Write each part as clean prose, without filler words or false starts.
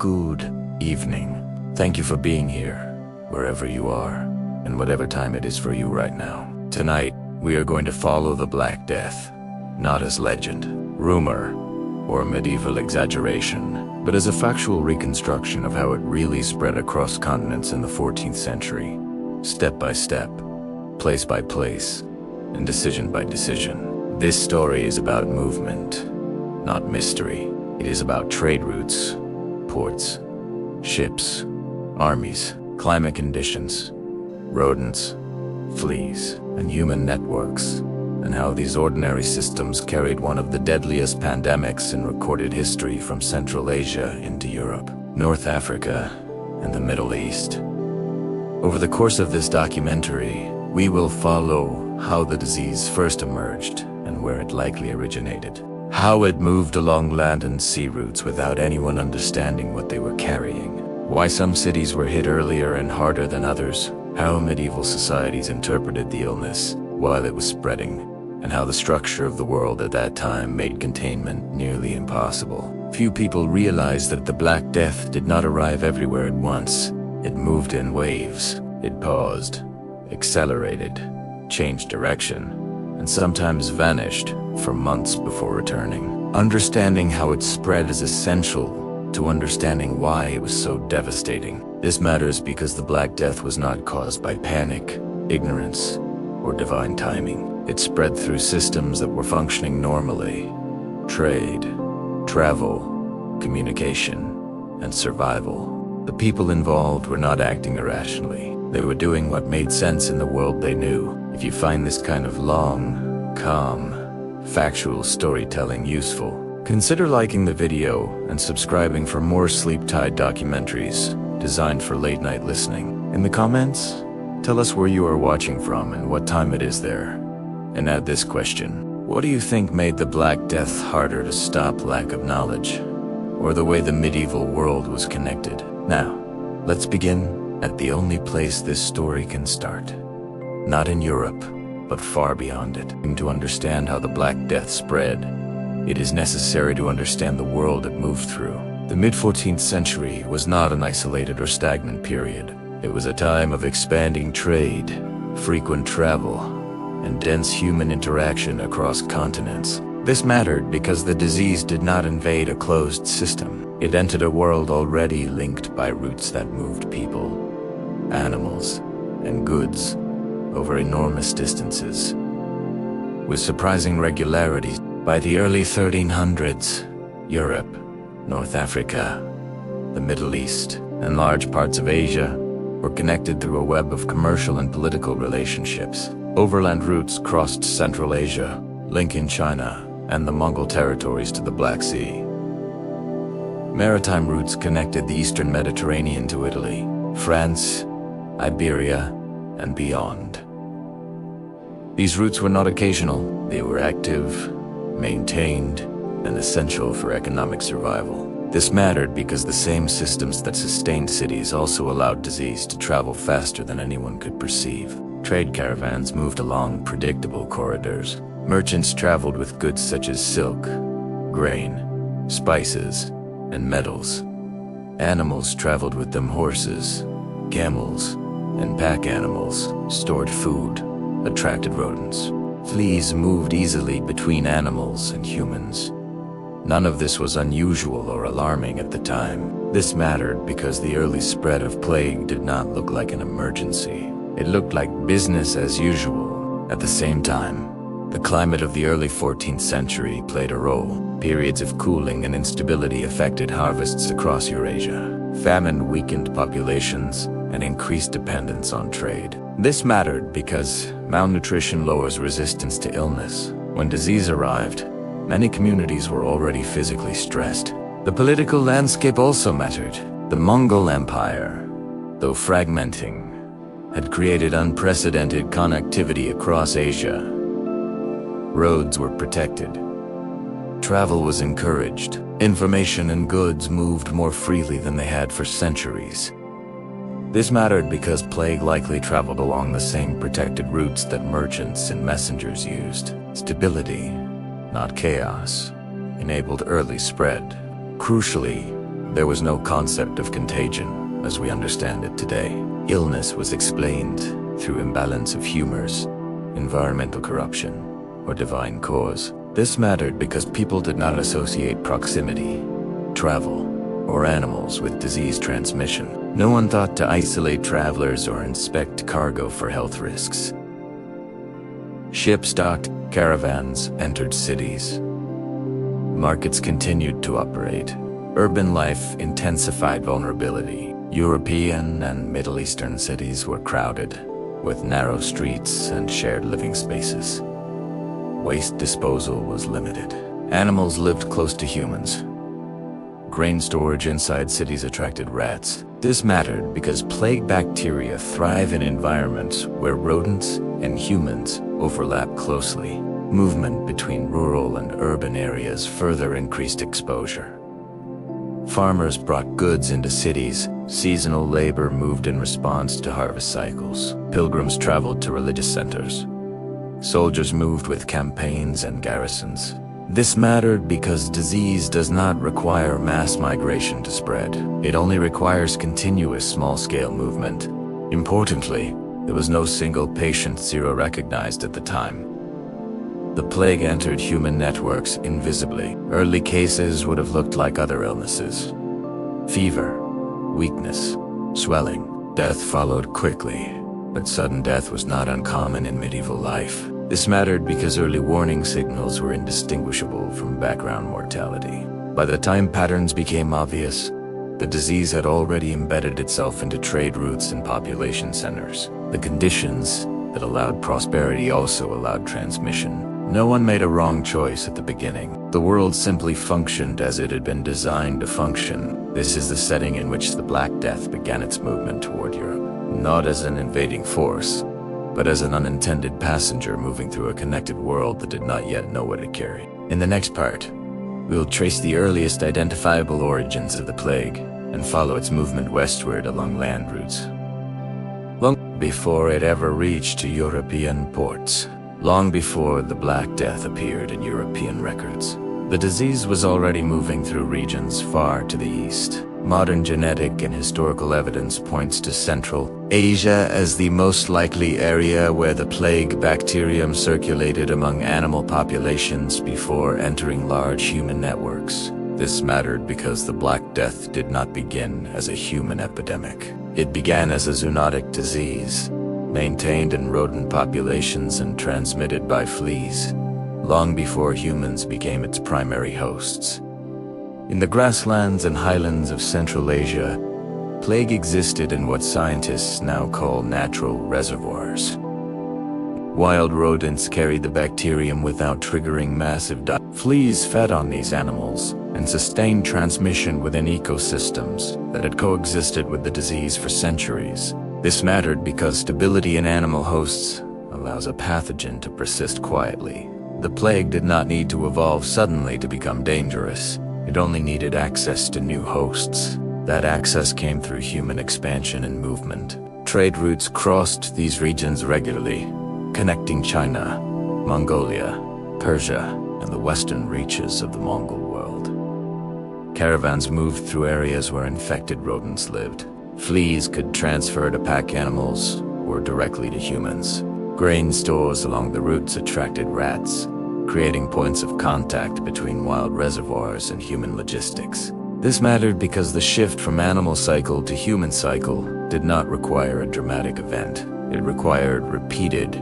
Good evening. Thank you for being here, wherever you are, and whatever time it is for you right now. Tonight, we are going to follow the Black Death, not as legend, rumor, or medieval exaggeration, but as a factual reconstruction of how it really spread across continents in the 14th century, step by step, place by place, and decision by decision. This story is about movement, not mystery. It is about trade routes, ports, ships, armies, climate conditions, rodents, fleas, and human networks, and how these ordinary systems carried one of the deadliest pandemics in recorded history from Central Asia into Europe, North Africa, and the Middle East. Over the course of this documentary, we will follow how the disease first emerged and where it likely originated, how it moved along land and sea routes without anyone understanding what they were carrying, why some cities were hit earlier and harder than others, how medieval societies interpreted the illness while it was spreading, and how the structure of the world at that time made containment nearly impossible. Few people realized that the Black Death did not arrive everywhere at once. It moved in waves. It paused, accelerated, changed direction, and sometimes vanished for months before returning. Understanding how it spread is essential to understanding why it was so devastating. This matters because the Black Death was not caused by panic, ignorance, or divine timing. It spread through systems that were functioning normally: trade, travel, communication, and survival. The people involved were not acting irrationally. They were doing what made sense in the world they knew. If you find this kind of long, calm, factual storytelling useful, consider liking the video and subscribing for more SleepTide documentaries designed for late-night listening. In the comments, tell us where you are watching from and what time it is there. And add this question: what do you think made the Black Death harder to stop? Lack of knowledge, or the way the medieval world was connected? Now, let's begin at the only place this story can start. Not in Europe, but far beyond it. To understand how the Black Death spread, it is necessary to understand the world it moved through. The mid-14th century was not an isolated or stagnant period. It was a time of expanding trade, frequent travel, and dense human interaction across continents. This mattered because the disease did not invade a closed system. It entered a world already linked by routes that moved people, animals, and goods over enormous distances. With surprising regularity, by the early 1300s, Europe, North Africa, the Middle East, and large parts of Asia were connected through a web of commercial and political relationships. Overland routes crossed Central Asia, linking China and the Mongol territories to the Black Sea. Maritime routes connected the Eastern Mediterranean to Italy, France, Iberia, and beyond. These routes were not occasional. They were active, maintained, and essential for economic survival. This mattered because the same systems that sustained cities also allowed disease to travel faster than anyone could perceive. Trade caravans moved along predictable corridors. Merchants traveled with goods such as silk, grain, spices, and metals. Animals traveled with them: horses, camels, and pack animals stored food, attracted rodents. Fleas moved easily between animals and humans. None of this was unusual or alarming at the time. This mattered because the early spread of plague did not look like an emergency. It looked like business as usual. At the same time, the climate of the early 14th century played a role. Periods of cooling and instability affected harvests across Eurasia. Famine weakened populations and increased dependence on trade. This mattered because malnutrition lowers resistance to illness. When disease arrived, many communities were already physically stressed. The political landscape also mattered. The Mongol Empire, though fragmenting, had created unprecedented connectivity across Asia. Roads were protected. Travel was encouraged. Information and goods moved more freely than they had for centuries. This mattered because plague likely traveled along the same protected routes that merchants and messengers used. Stability, not chaos, enabled early spread. Crucially, There was no concept of contagion as we understand it today. Illness was explained through imbalance of humors, environmental corruption, or divine cause. This mattered because people did not associate proximity, travel, or animals with disease transmission. No one thought to isolate travelers or inspect cargo for health risks. Ships docked, caravans entered cities. Markets continued to operate. Urban life intensified vulnerability. European and Middle Eastern cities were crowded, with narrow streets and shared living spaces. Waste disposal was limited. Animals lived close to humans. Grain storage inside cities attracted rats. This mattered because plague bacteria thrive in environments where rodents and humans overlap closely. Movement between rural and urban areas further increased exposure. Farmers brought goods into cities. Seasonal labor moved in response to harvest cycles. Pilgrims traveled to religious centers. Soldiers moved with campaigns and garrisons. This mattered because disease does not require mass migration to spread. It only requires continuous small-scale movement. Importantly, there was no single patient zero recognized at the time. The plague entered human networks invisibly. Early cases would have looked like other illnesses. Fever, weakness, swelling. Death followed quickly, but sudden death was not uncommon in medieval life. This mattered because early warning signals were indistinguishable from background mortality. By the time patterns became obvious, the disease had already embedded itself into trade routes and population centers. The conditions that allowed prosperity also allowed transmission. No one made a wrong choice at the beginning. The world simply functioned as it had been designed to function. This is the setting in which the Black Death began its movement toward Europe, not as an invading force, but as an unintended passenger moving through a connected world that did not yet know what it carried. In the next part, we will trace the earliest identifiable origins of the plague and follow its movement westward along land routes, long before it ever reached to European ports. Long before the Black Death appeared in European records, the disease was already moving through regions far to the east. Modern genetic and historical evidence points to Central Asia as the most likely area where the plague bacterium circulated among animal populations before entering large human networks. This mattered because the Black Death did not begin as a human epidemic. It began as a zoonotic disease, maintained in rodent populations and transmitted by fleas, long before humans became its primary hosts. In the grasslands and highlands of Central Asia, plague existed in what scientists now call natural reservoirs. Wild rodents carried the bacterium without triggering massive fleas fed on these animals and sustained transmission within ecosystems that had coexisted with the disease for centuries. This mattered because stability in animal hosts allows a pathogen to persist quietly. The plague did not need to evolve suddenly to become dangerous. It only needed access to new hosts. That access came through human expansion and movement. Trade routes crossed these regions regularly, connecting China, Mongolia, Persia, and the western reaches of the Mongol world. Caravans moved through areas where infected rodents lived. Fleas could transfer to pack animals or directly to humans. Grain stores along the routes attracted rats, creating points of contact between wild reservoirs and human logistics. This mattered because the shift from animal cycle to human cycle did not require a dramatic event. It required repeated,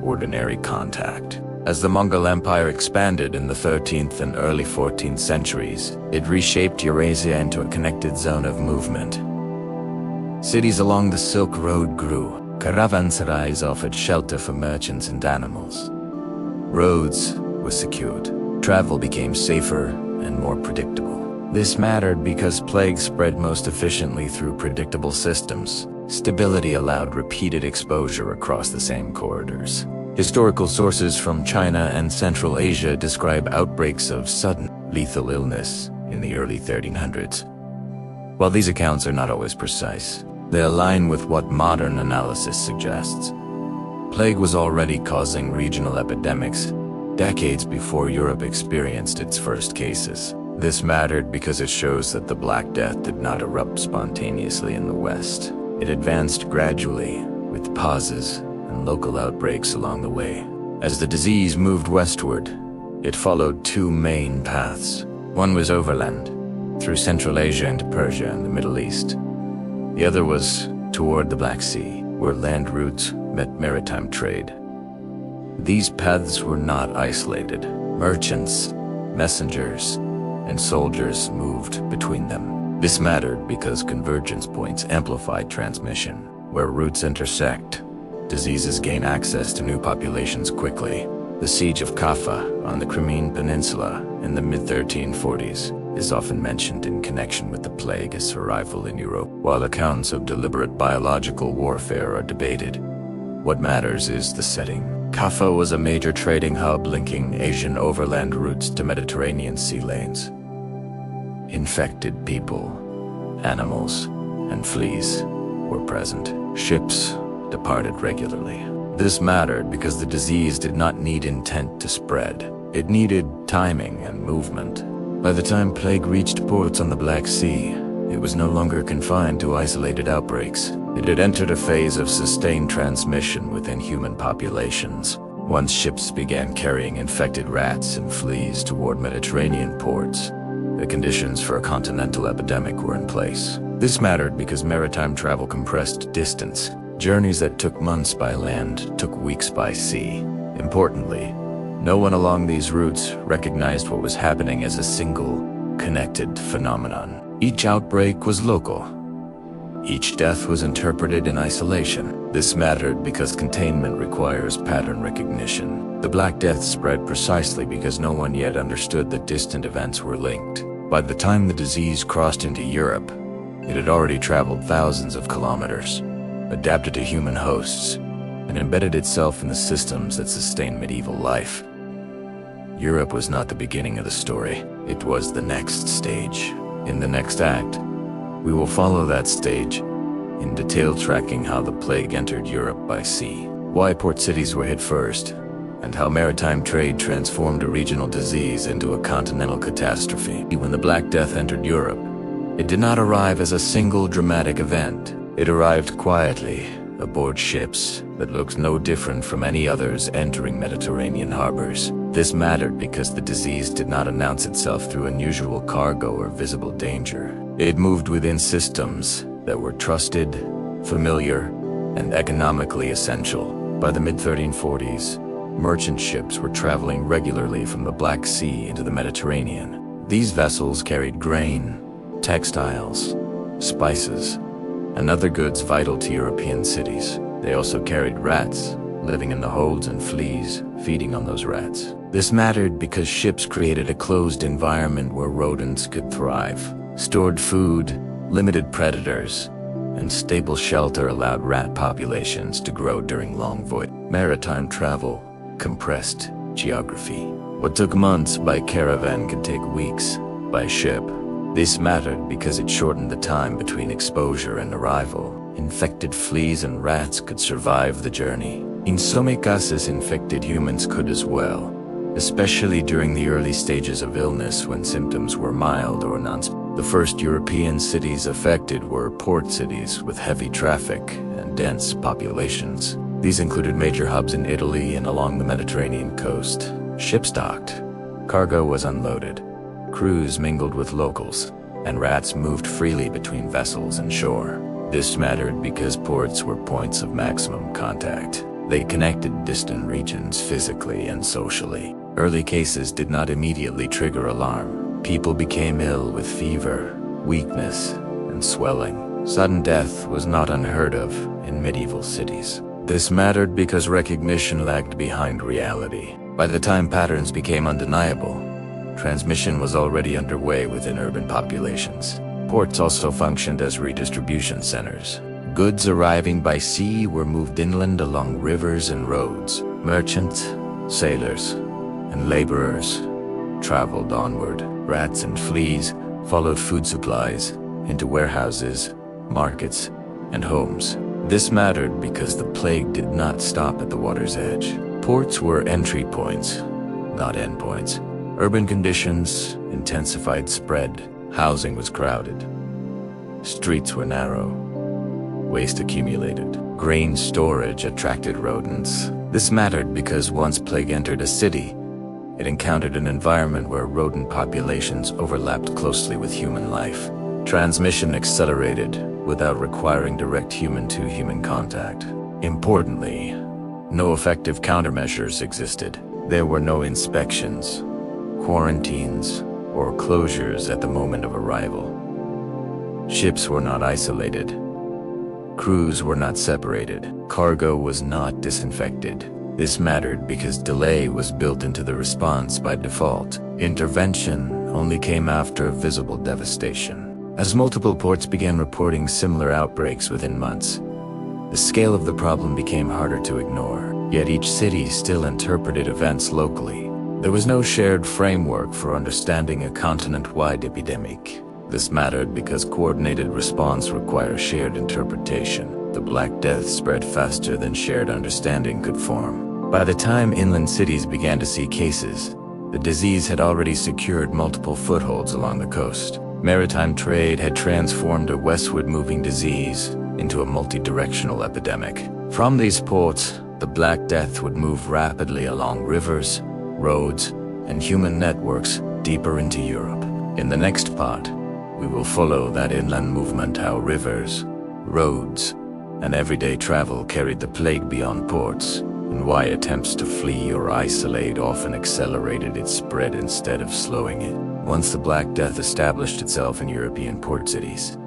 ordinary contact. As the Mongol Empire expanded in the 13th and early 14th centuries, it reshaped Eurasia into a connected zone of movement. Cities along the Silk Road grew. Caravanserais offered shelter for merchants and animals. Roads were secured. Travel became safer and more predictable. This mattered because plague spread most efficiently through predictable systems. Stability allowed repeated exposure across the same corridors. Historical sources from China and Central Asia describe outbreaks of sudden, lethal illness in the early 1300s. While these accounts are not always precise, they align with what modern analysis suggests. Plague was already causing regional epidemics decades before Europe experienced its first cases. This mattered because it shows that the Black Death did not erupt spontaneously in the West. It advanced gradually, with pauses and local outbreaks along the way. As the disease moved westward, it followed two main paths. One was overland, through Central Asia into Persia and the Middle East. The other was toward the Black Sea, where land routes met maritime trade. These paths were not isolated. Merchants, messengers, and soldiers moved between them. This mattered because convergence points amplified transmission. Where routes intersect, diseases gain access to new populations quickly. The siege of Kaffa on the Crimean Peninsula in the mid-1340s is often mentioned in connection with the plague's arrival in Europe. While accounts of deliberate biological warfare are debated, what matters is the setting. Kaffa was a major trading hub linking Asian overland routes to Mediterranean sea lanes. Infected people, animals, and fleas were present. Ships departed regularly. This mattered because the disease did not need intent to spread. It needed timing and movement. By the time plague reached ports on the Black Sea, it was no longer confined to isolated outbreaks. It had entered a phase of sustained transmission within human populations. Once ships began carrying infected rats and fleas toward Mediterranean ports, the conditions for a continental epidemic were in place. This mattered because maritime travel compressed distance. Journeys that took months by land took weeks by sea. Importantly, no one along these routes recognized what was happening as a single, connected phenomenon. Each outbreak was local. Each death was interpreted in isolation. This mattered because containment requires pattern recognition. The Black Death spread precisely because no one yet understood that distant events were linked. By the time the disease crossed into Europe, it had already traveled thousands of kilometers, adapted to human hosts, and embedded itself in the systems that sustained medieval life. Europe was not the beginning of the story. It was the next stage. In the next act, we will follow that stage, in detail tracking how the plague entered Europe by sea, why port cities were hit first, and how maritime trade transformed a regional disease into a continental catastrophe. When the Black Death entered Europe, it did not arrive as a single dramatic event. It arrived quietly, aboard ships that looked no different from any others entering Mediterranean harbors. This mattered because the disease did not announce itself through unusual cargo or visible danger. It moved within systems that were trusted, familiar, and economically essential. By the mid-1340s, merchant ships were traveling regularly from the Black Sea into the Mediterranean. These vessels carried grain, textiles, spices, and other goods vital to European cities. They also carried rats, living in the holds, and fleas, feeding on those rats. This mattered because ships created a closed environment where rodents could thrive. Stored food, limited predators, and stable shelter allowed rat populations to grow during long voyages. Maritime travel compressed geography. What took months by caravan could take weeks by ship. This mattered because it shortened the time between exposure and arrival. Infected fleas and rats could survive the journey. In some cases, infected humans could as well, especially during the early stages of illness when symptoms were mild or non-severe. The first European cities affected were port cities with heavy traffic and dense populations. These included major hubs in Italy and along the Mediterranean coast. Ships docked, cargo was unloaded, crews mingled with locals, and rats moved freely between vessels and shore. This mattered because ports were points of maximum contact. They connected distant regions physically and socially. Early cases did not immediately trigger alarm. People became ill with fever, weakness, and swelling. Sudden death was not unheard of in medieval cities. This mattered because recognition lagged behind reality. By the time patterns became undeniable, transmission was already underway within urban populations. Ports also functioned as redistribution centers. Goods arriving by sea were moved inland along rivers and roads. Merchants, sailors, and laborers traveled onward. Rats and fleas followed food supplies into warehouses, markets, and homes. This mattered because the plague did not stop at the water's edge. Ports were entry points, not endpoints. Urban conditions intensified spread. Housing was crowded. Streets were narrow. Waste accumulated. Grain storage attracted rodents. This mattered because once plague entered a city, it encountered an environment where rodent populations overlapped closely with human life. Transmission accelerated without requiring direct human-to-human contact. Importantly, no effective countermeasures existed. There were no inspections, quarantines, or closures at the moment of arrival. Ships were not isolated. Crews were not separated. Cargo was not disinfected. This mattered because delay was built into the response by default. Intervention only came after visible devastation. As multiple ports began reporting similar outbreaks within months, the scale of the problem became harder to ignore. Yet each city still interpreted events locally. There was no shared framework for understanding a continent-wide epidemic. This mattered because coordinated response requires shared interpretation. The Black Death spread faster than shared understanding could form. By the time inland cities began to see cases, the disease had already secured multiple footholds along the coast. Maritime trade had transformed a westward-moving disease into a multi-directional epidemic. From these ports, the Black Death would move rapidly along rivers, roads, and human networks deeper into Europe. In the next part, we will follow that inland movement, how rivers, roads, and everyday travel carried the plague beyond ports, and why attempts to flee or isolate often accelerated its spread instead of slowing it. Once the Black Death established itself in European port cities,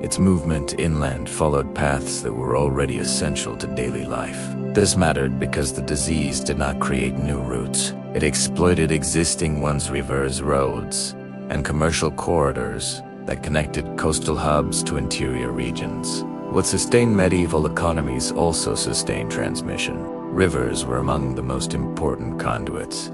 its movement inland followed paths that were already essential to daily life. This mattered because the disease did not create new routes. It exploited existing ones, rivers, roads, and commercial corridors that connected coastal hubs to interior regions. What sustained medieval economies also sustained transmission. Rivers were among the most important conduits.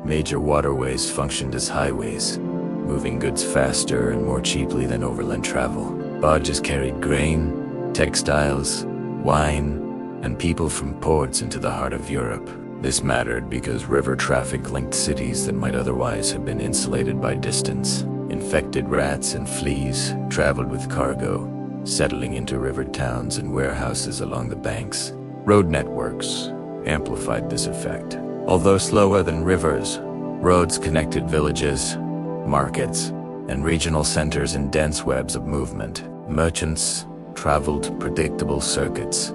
Major waterways functioned as highways, moving goods faster and more cheaply than overland travel. Barges carried grain, textiles, wine, and people from ports into the heart of Europe. This mattered because river traffic linked cities that might otherwise have been insulated by distance. Infected rats and fleas traveled with cargo, settling into river towns and warehouses along the banks. Road networks amplified this effect. Although slower than rivers, roads connected villages, markets, and regional centers in dense webs of movement. Merchants traveled predictable circuits.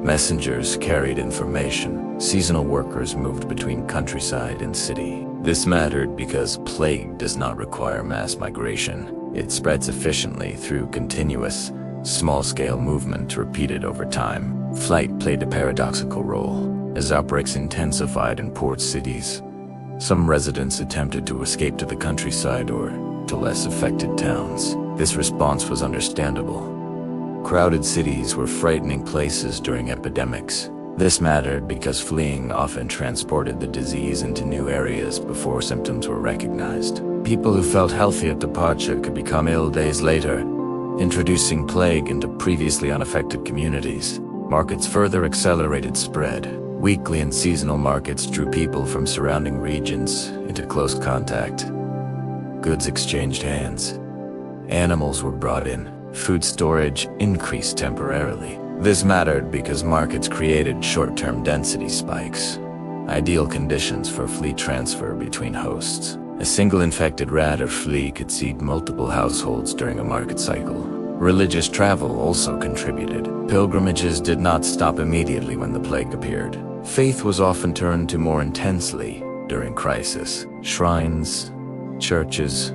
Messengers carried information. Seasonal workers moved between countryside and city. This mattered because plague does not require mass migration. It spreads efficiently through continuous, small-scale movement repeated over time. Flight played a paradoxical role. As outbreaks intensified in port cities, some residents attempted to escape to the countryside or to less affected towns. This response was understandable. Crowded cities were frightening places during epidemics. This mattered because fleeing often transported the disease into new areas before symptoms were recognized. People who felt healthy at departure could become ill days later, introducing plague into previously unaffected communities. Markets further accelerated spread. Weekly and seasonal markets drew people from surrounding regions into close contact. Goods exchanged hands. Animals were brought in. Food storage increased temporarily. This mattered because markets created short-term density spikes, ideal conditions for fleet transfer between hosts. A single infected rat or flea could seed multiple households during a market cycle. Religious travel also contributed. Pilgrimages did not stop immediately when the plague appeared. Faith was often turned to more intensely during crisis. Shrines, churches,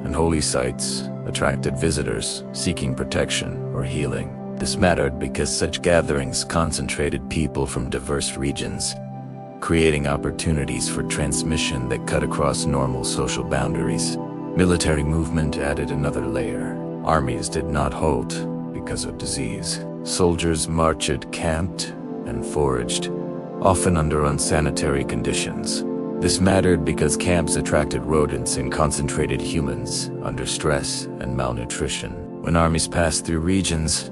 and holy sites attracted visitors seeking protection or healing. This mattered because such gatherings concentrated people from diverse regions, creating opportunities for transmission that cut across normal social boundaries. Military movement added another layer. Armies did not halt because of disease. Soldiers marched, camped, and foraged, often under unsanitary conditions. This mattered because camps attracted rodents and concentrated humans under stress and malnutrition. When armies passed through regions,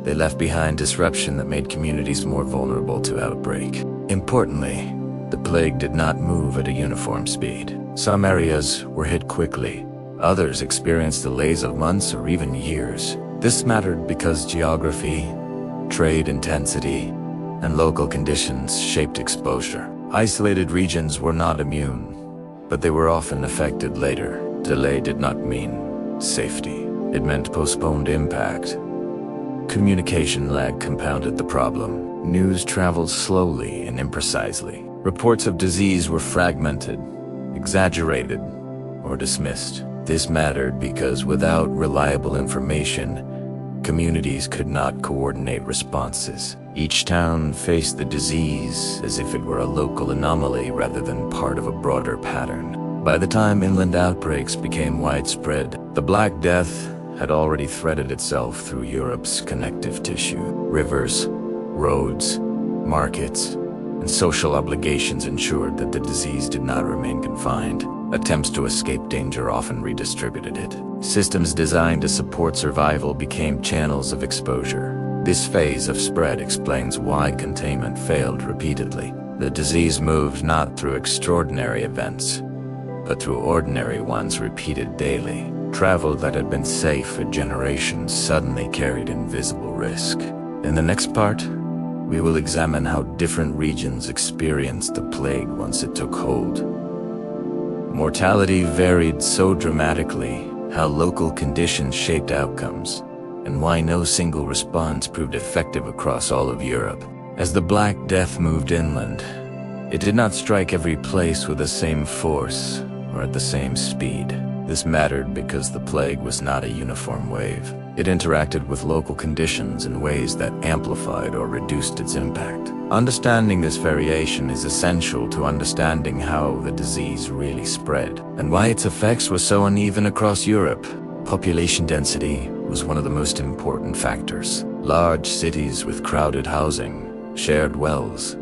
they left behind disruption that made communities more vulnerable to outbreak. Importantly, the plague did not move at a uniform speed. Some areas were hit quickly. Others experienced delays of months or even years. This mattered because geography, trade intensity, and local conditions shaped exposure. Isolated regions were not immune, but they were often affected later. Delay did not mean safety. It meant postponed impact. Communication lag compounded the problem. News traveled slowly and imprecisely. Reports of disease were fragmented, exaggerated, or dismissed. This mattered because without reliable information, communities could not coordinate responses. Each town faced the disease as if it were a local anomaly rather than part of a broader pattern. By the time inland outbreaks became widespread, the Black Death had already threaded itself through Europe's connective tissue. Rivers, roads, markets, and social obligations ensured that the disease did not remain confined. Attempts to escape danger often redistributed it. Systems designed to support survival became channels of exposure. This phase of spread explains why containment failed repeatedly. The disease moved not through extraordinary events, but through ordinary ones repeated daily. Travel that had been safe for generations suddenly carried invisible risk. In the next part, we will examine how different regions experienced the plague once it took hold. Mortality varied so dramatically, how local conditions shaped outcomes, and why no single response proved effective across all of Europe. As the Black Death moved inland, it did not strike every place with the same force or at the same speed. This mattered because the plague was not a uniform wave. It interacted with local conditions in ways that amplified or reduced its impact. Understanding this variation is essential to understanding how the disease really spread, and why its effects were so uneven across Europe. Population density was one of the most important factors. Large cities with crowded housing, shared wells,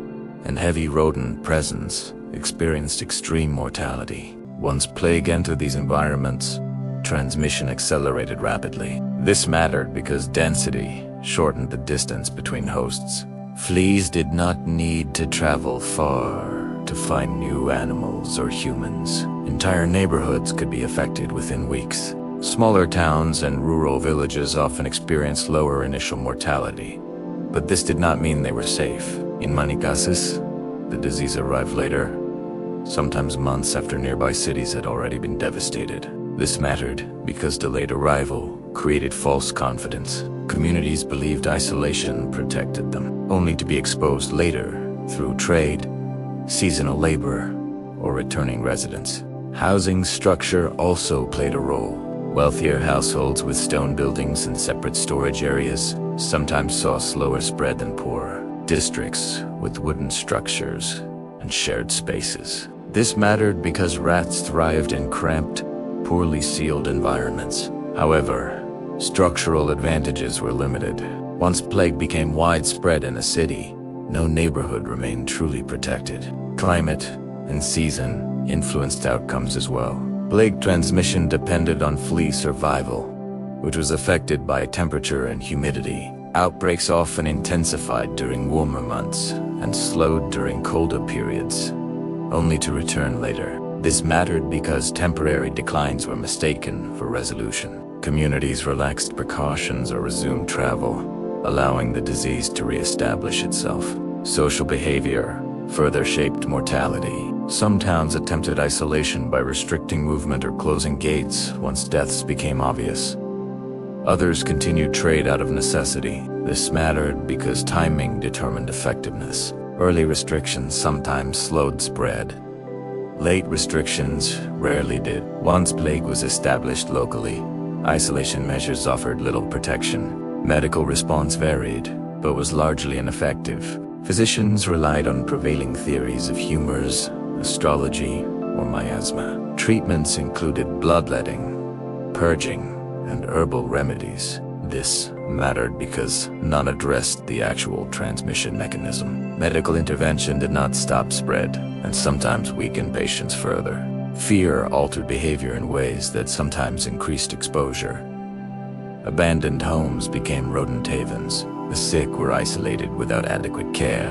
and heavy rodent presence experienced extreme mortality. Once plague entered these environments, transmission accelerated rapidly. This mattered because density shortened the distance between hosts. Fleas did not need to travel far to find new animals or humans. Entire neighborhoods could be affected within weeks. Smaller towns and rural villages often experienced lower initial mortality, but this did not mean they were safe. In many cases, the disease arrived later, sometimes months after nearby cities had already been devastated. This mattered because delayed arrival created false confidence. Communities believed isolation protected them, only to be exposed later through trade, seasonal labor, or returning residents. Housing structure also played a role. Wealthier households with stone buildings and separate storage areas sometimes saw slower spread than poorer districts with wooden structures and shared spaces. This mattered because rats thrived in cramped, poorly sealed environments. However, structural advantages were limited. Once plague became widespread in a city, no neighborhood remained truly protected. Climate and season influenced outcomes as well. Plague transmission depended on flea survival, which was affected by temperature and humidity. Outbreaks often intensified during warmer months and slowed during colder periods, only to return later. This mattered because temporary declines were mistaken for resolution. Communities relaxed precautions or resumed travel, allowing the disease to reestablish itself. Social behavior further shaped mortality. Some towns attempted isolation by restricting movement or closing gates once deaths became obvious. Others continued trade out of necessity. This mattered because timing determined effectiveness. Early restrictions sometimes slowed spread. Late restrictions rarely did. Once plague was established locally, isolation measures offered little protection. Medical response varied, but was largely ineffective. Physicians relied on prevailing theories of humors, astrology, or miasma. Treatments included bloodletting, purging, and herbal remedies. This mattered because none addressed the actual transmission mechanism. Medical intervention did not stop spread, and sometimes weakened patients further. Fear altered behavior in ways that sometimes increased exposure. Abandoned homes became rodent havens. The sick were isolated without adequate care.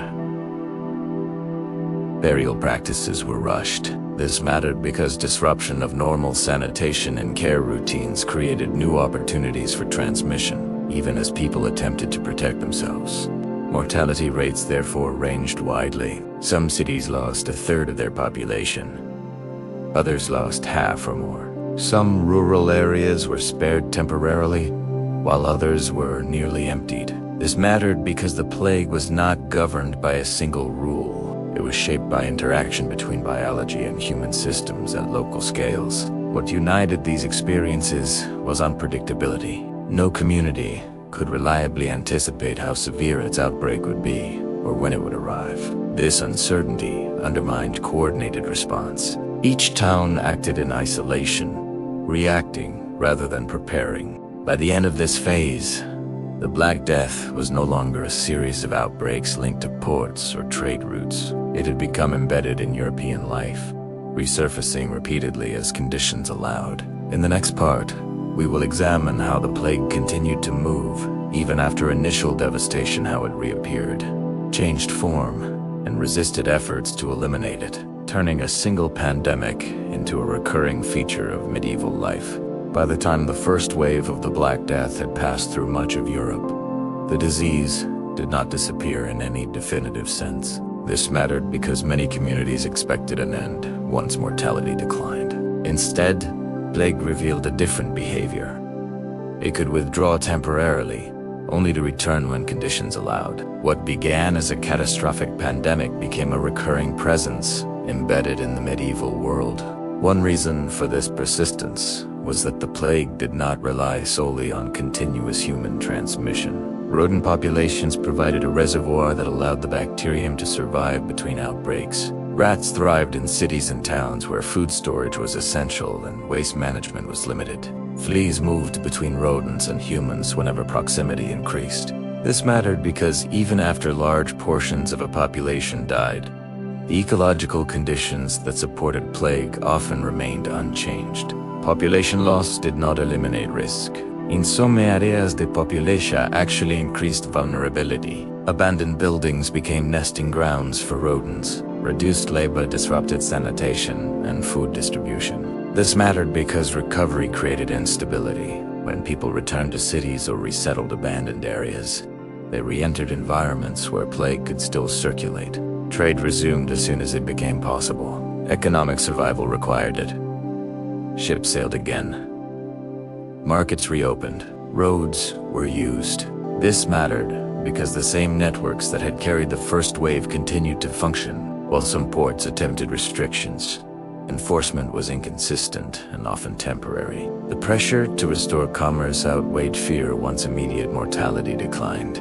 Burial practices were rushed. This mattered because disruption of normal sanitation and care routines created new opportunities for transmission, even as people attempted to protect themselves. Mortality rates therefore ranged widely. Some cities lost a third of their population. Others lost half or more. Some rural areas were spared temporarily, while others were nearly emptied. This mattered because the plague was not governed by a single rule. It was shaped by interaction between biology and human systems at local scales. What united these experiences was unpredictability. No community could reliably anticipate how severe its outbreak would be or when it would arrive. This uncertainty undermined coordinated response. Each town acted in isolation, reacting rather than preparing. By the end of this phase, the Black Death was no longer a series of outbreaks linked to ports or trade routes. It had become embedded in European life, resurfacing repeatedly as conditions allowed. In the next part, we will examine how the plague continued to move, even after initial devastation, how it reappeared, changed form, and resisted efforts to eliminate it, turning a single pandemic into a recurring feature of medieval life. By the time the first wave of the Black Death had passed through much of Europe, the disease did not disappear in any definitive sense. This mattered because many communities expected an end once mortality declined. Instead, plague revealed a different behavior. It could withdraw temporarily, only to return when conditions allowed. What began as a catastrophic pandemic became a recurring presence embedded in the medieval world. One reason for this persistence was that the plague did not rely solely on continuous human transmission. Rodent populations provided a reservoir that allowed the bacterium to survive between outbreaks. Rats thrived in cities and towns where food storage was essential and waste management was limited. Fleas moved between rodents and humans whenever proximity increased. This mattered because even after large portions of a population died, the ecological conditions that supported plague often remained unchanged. Population loss did not eliminate risk. In some areas, the population actually increased vulnerability. Abandoned buildings became nesting grounds for rodents. Reduced labor disrupted sanitation and food distribution. This mattered because recovery created instability. When people returned to cities or resettled abandoned areas, they re-entered environments where plague could still circulate. Trade resumed as soon as it became possible. Economic survival required it. Ships sailed again. Markets reopened. Roads were used. This mattered because the same networks that had carried the first wave continued to function, while some ports attempted restrictions. Enforcement was inconsistent and often temporary. The pressure to restore commerce outweighed fear once immediate mortality declined.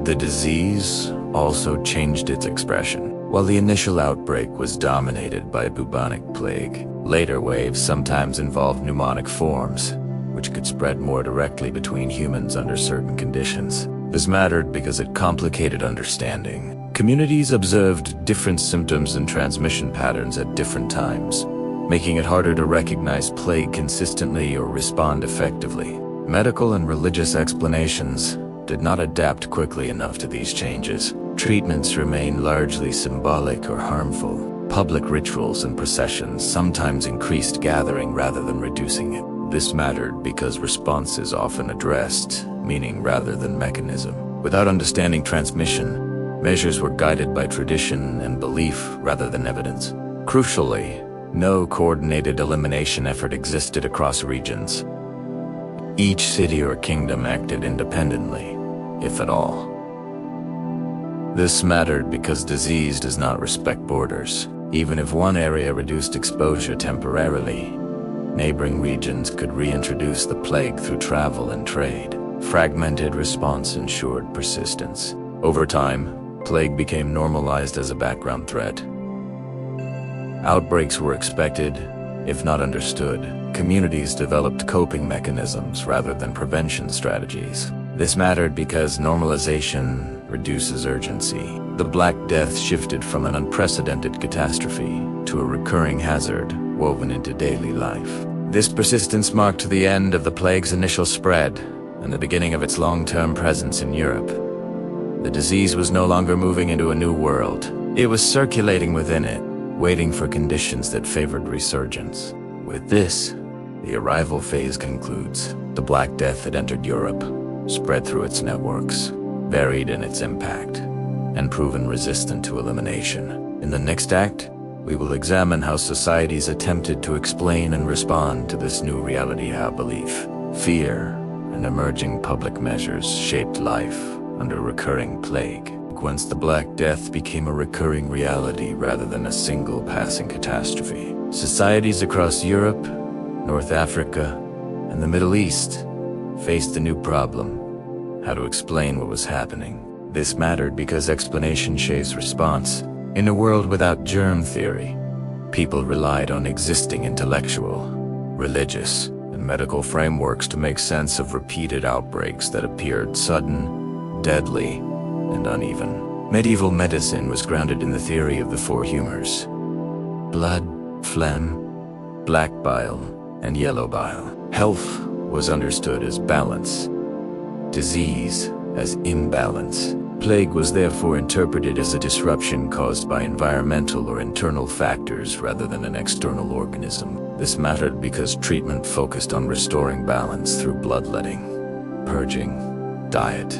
The disease also changed its expression. While the initial outbreak was dominated by bubonic plague, later waves sometimes involved pneumonic forms, which could spread more directly between humans under certain conditions. This mattered because it complicated understanding. Communities observed different symptoms and transmission patterns at different times, making it harder to recognize plague consistently or respond effectively. Medical and religious explanations did not adapt quickly enough to these changes. Treatments remained largely symbolic or harmful. Public rituals and processions sometimes increased gathering rather than reducing it. This mattered because responses often addressed meaning rather than mechanism. Without understanding transmission, measures were guided by tradition and belief rather than evidence. Crucially, no coordinated elimination effort existed across regions. Each city or kingdom acted independently, if at all. This mattered because disease does not respect borders. Even if one area reduced exposure temporarily, neighboring regions could reintroduce the plague through travel and trade. Fragmented response ensured persistence. Over time, plague became normalized as a background threat. Outbreaks were expected, if not understood. Communities developed coping mechanisms rather than prevention strategies. This mattered because normalization reduces urgency. The Black Death shifted from an unprecedented catastrophe to a recurring hazard woven into daily life. This persistence marked the end of the plague's initial spread and the beginning of its long-term presence in Europe. The disease was no longer moving into a new world. It was circulating within it, waiting for conditions that favored resurgence. With this, the arrival phase concludes. The Black Death had entered Europe, spread through its networks, varied in its impact, and proven resistant to elimination. In the next act, we will examine how societies attempted to explain and respond to this new reality, how belief, fear, and emerging public measures shaped life under recurring plague. Once the Black Death became a recurring reality rather than a single passing catastrophe. Societies across Europe, North Africa, and the Middle East faced a new problem: how to explain what was happening. This mattered because explanation shapes response. In a world without germ theory, people relied on existing intellectual, religious, and medical frameworks to make sense of repeated outbreaks that appeared sudden, deadly, and uneven. Medieval medicine was grounded in the theory of the four humors: blood, phlegm, black bile, and yellow bile. Health was understood as balance, disease as imbalance. Plague was therefore interpreted as a disruption caused by environmental or internal factors rather than an external organism. This mattered because treatment focused on restoring balance through bloodletting, purging, diet,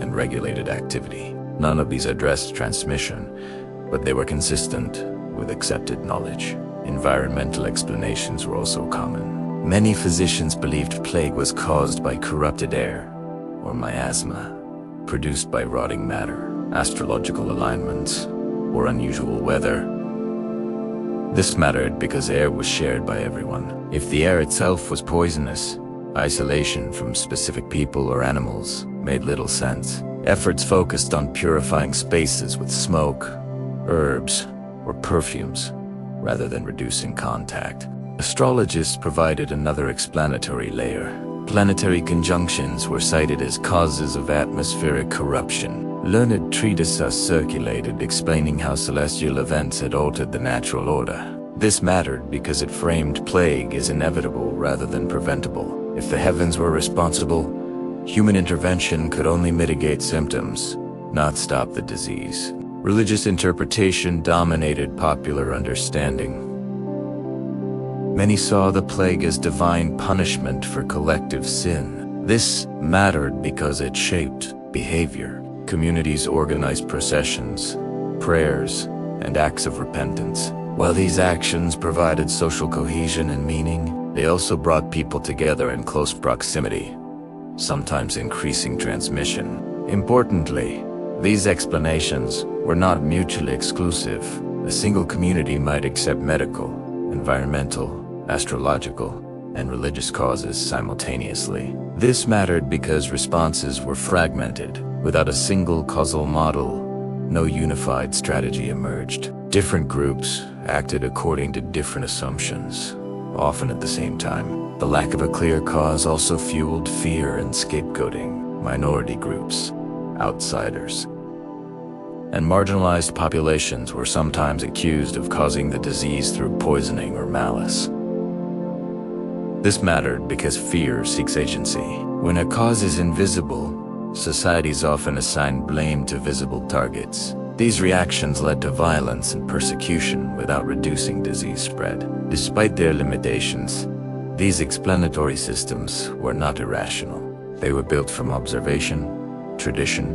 and regulated activity. None of these addressed transmission, but they were consistent with accepted knowledge. Environmental explanations were also common. Many physicians believed plague was caused by corrupted air, or miasma, produced by rotting matter, astrological alignments, or unusual weather. This mattered because air was shared by everyone. If the air itself was poisonous, isolation from specific people or animals made little sense. Efforts focused on purifying spaces with smoke, herbs, or perfumes, rather than reducing contact. Astrologists provided another explanatory layer. Planetary conjunctions were cited as causes of atmospheric corruption. Learned treatises circulated explaining how celestial events had altered the natural order. This mattered because it framed plague as inevitable rather than preventable. If the heavens were responsible, human intervention could only mitigate symptoms, not stop the disease. Religious interpretation dominated popular understanding. Many saw the plague as divine punishment for collective sin. This mattered because it shaped behavior. Communities organized processions, prayers, and acts of repentance. While these actions provided social cohesion and meaning, they also brought people together in close proximity, sometimes increasing transmission. Importantly, these explanations were not mutually exclusive. A single community might accept medical, environmental, astrological, and religious causes simultaneously. This mattered because responses were fragmented. Without a single causal model, no unified strategy emerged. Different groups acted according to different assumptions, often at the same time. The lack of a clear cause also fueled fear and scapegoating. Minority groups, outsiders, and marginalized populations were sometimes accused of causing the disease through poisoning or malice. This mattered because fear seeks agency. When a cause is invisible, societies often assign blame to visible targets. These reactions led to violence and persecution without reducing disease spread. Despite their limitations, these explanatory systems were not irrational. They were built from observation, tradition,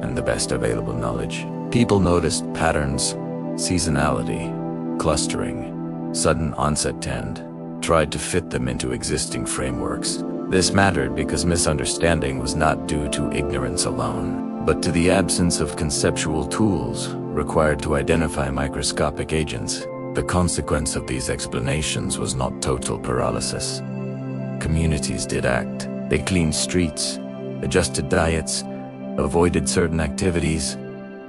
and the best available knowledge. People noticed patterns, seasonality, clustering, sudden onset and tried to fit them into existing frameworks. This mattered because misunderstanding was not due to ignorance alone, but to the absence of conceptual tools required to identify microscopic agents. The consequence of these explanations was not total paralysis. Communities did act. They cleaned streets, adjusted diets, avoided certain activities,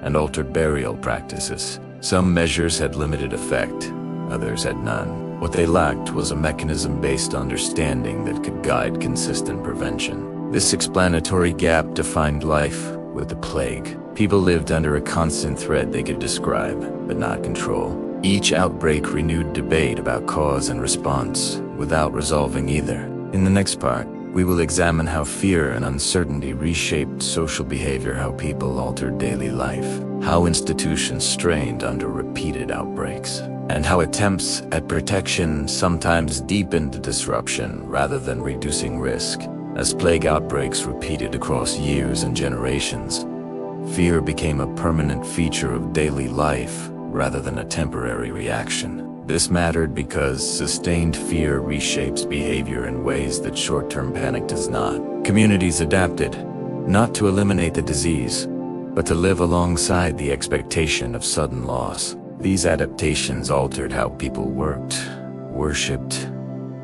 and altered burial practices. Some measures had limited effect, others had none. What they lacked was a mechanism-based understanding that could guide consistent prevention. This explanatory gap defined life with the plague. People lived under a constant threat they could describe, but not control. Each outbreak renewed debate about cause and response, without resolving either. In the next part, we will examine how fear and uncertainty reshaped social behavior, how people altered daily life, how institutions strained under repeated outbreaks, and how attempts at protection sometimes deepened disruption rather than reducing risk. As plague outbreaks repeated across years and generations, fear became a permanent feature of daily life rather than a temporary reaction. This mattered because sustained fear reshapes behavior in ways that short-term panic does not. Communities adapted, not to eliminate the disease, but to live alongside the expectation of sudden loss. These adaptations altered how people worked, worshipped,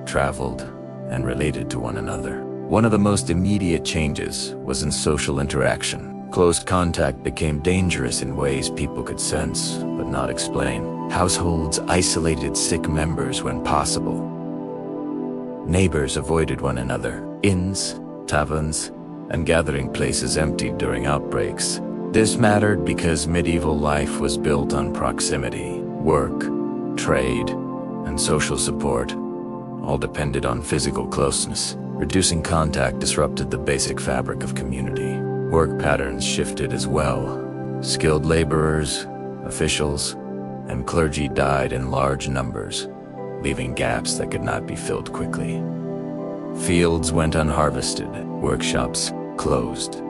traveled, and related to one another. One of the most immediate changes was in social interaction. Close contact became dangerous in ways people could sense, but not explain. Households isolated sick members when possible. Neighbors avoided one another. Inns, taverns, and gathering places emptied during outbreaks. This mattered because medieval life was built on proximity. Work, trade, and social support all depended on physical closeness. Reducing contact disrupted the basic fabric of community. Work patterns shifted as well. Skilled laborers, officials, and clergy died in large numbers, leaving gaps that could not be filled quickly. Fields went unharvested, workshops closed.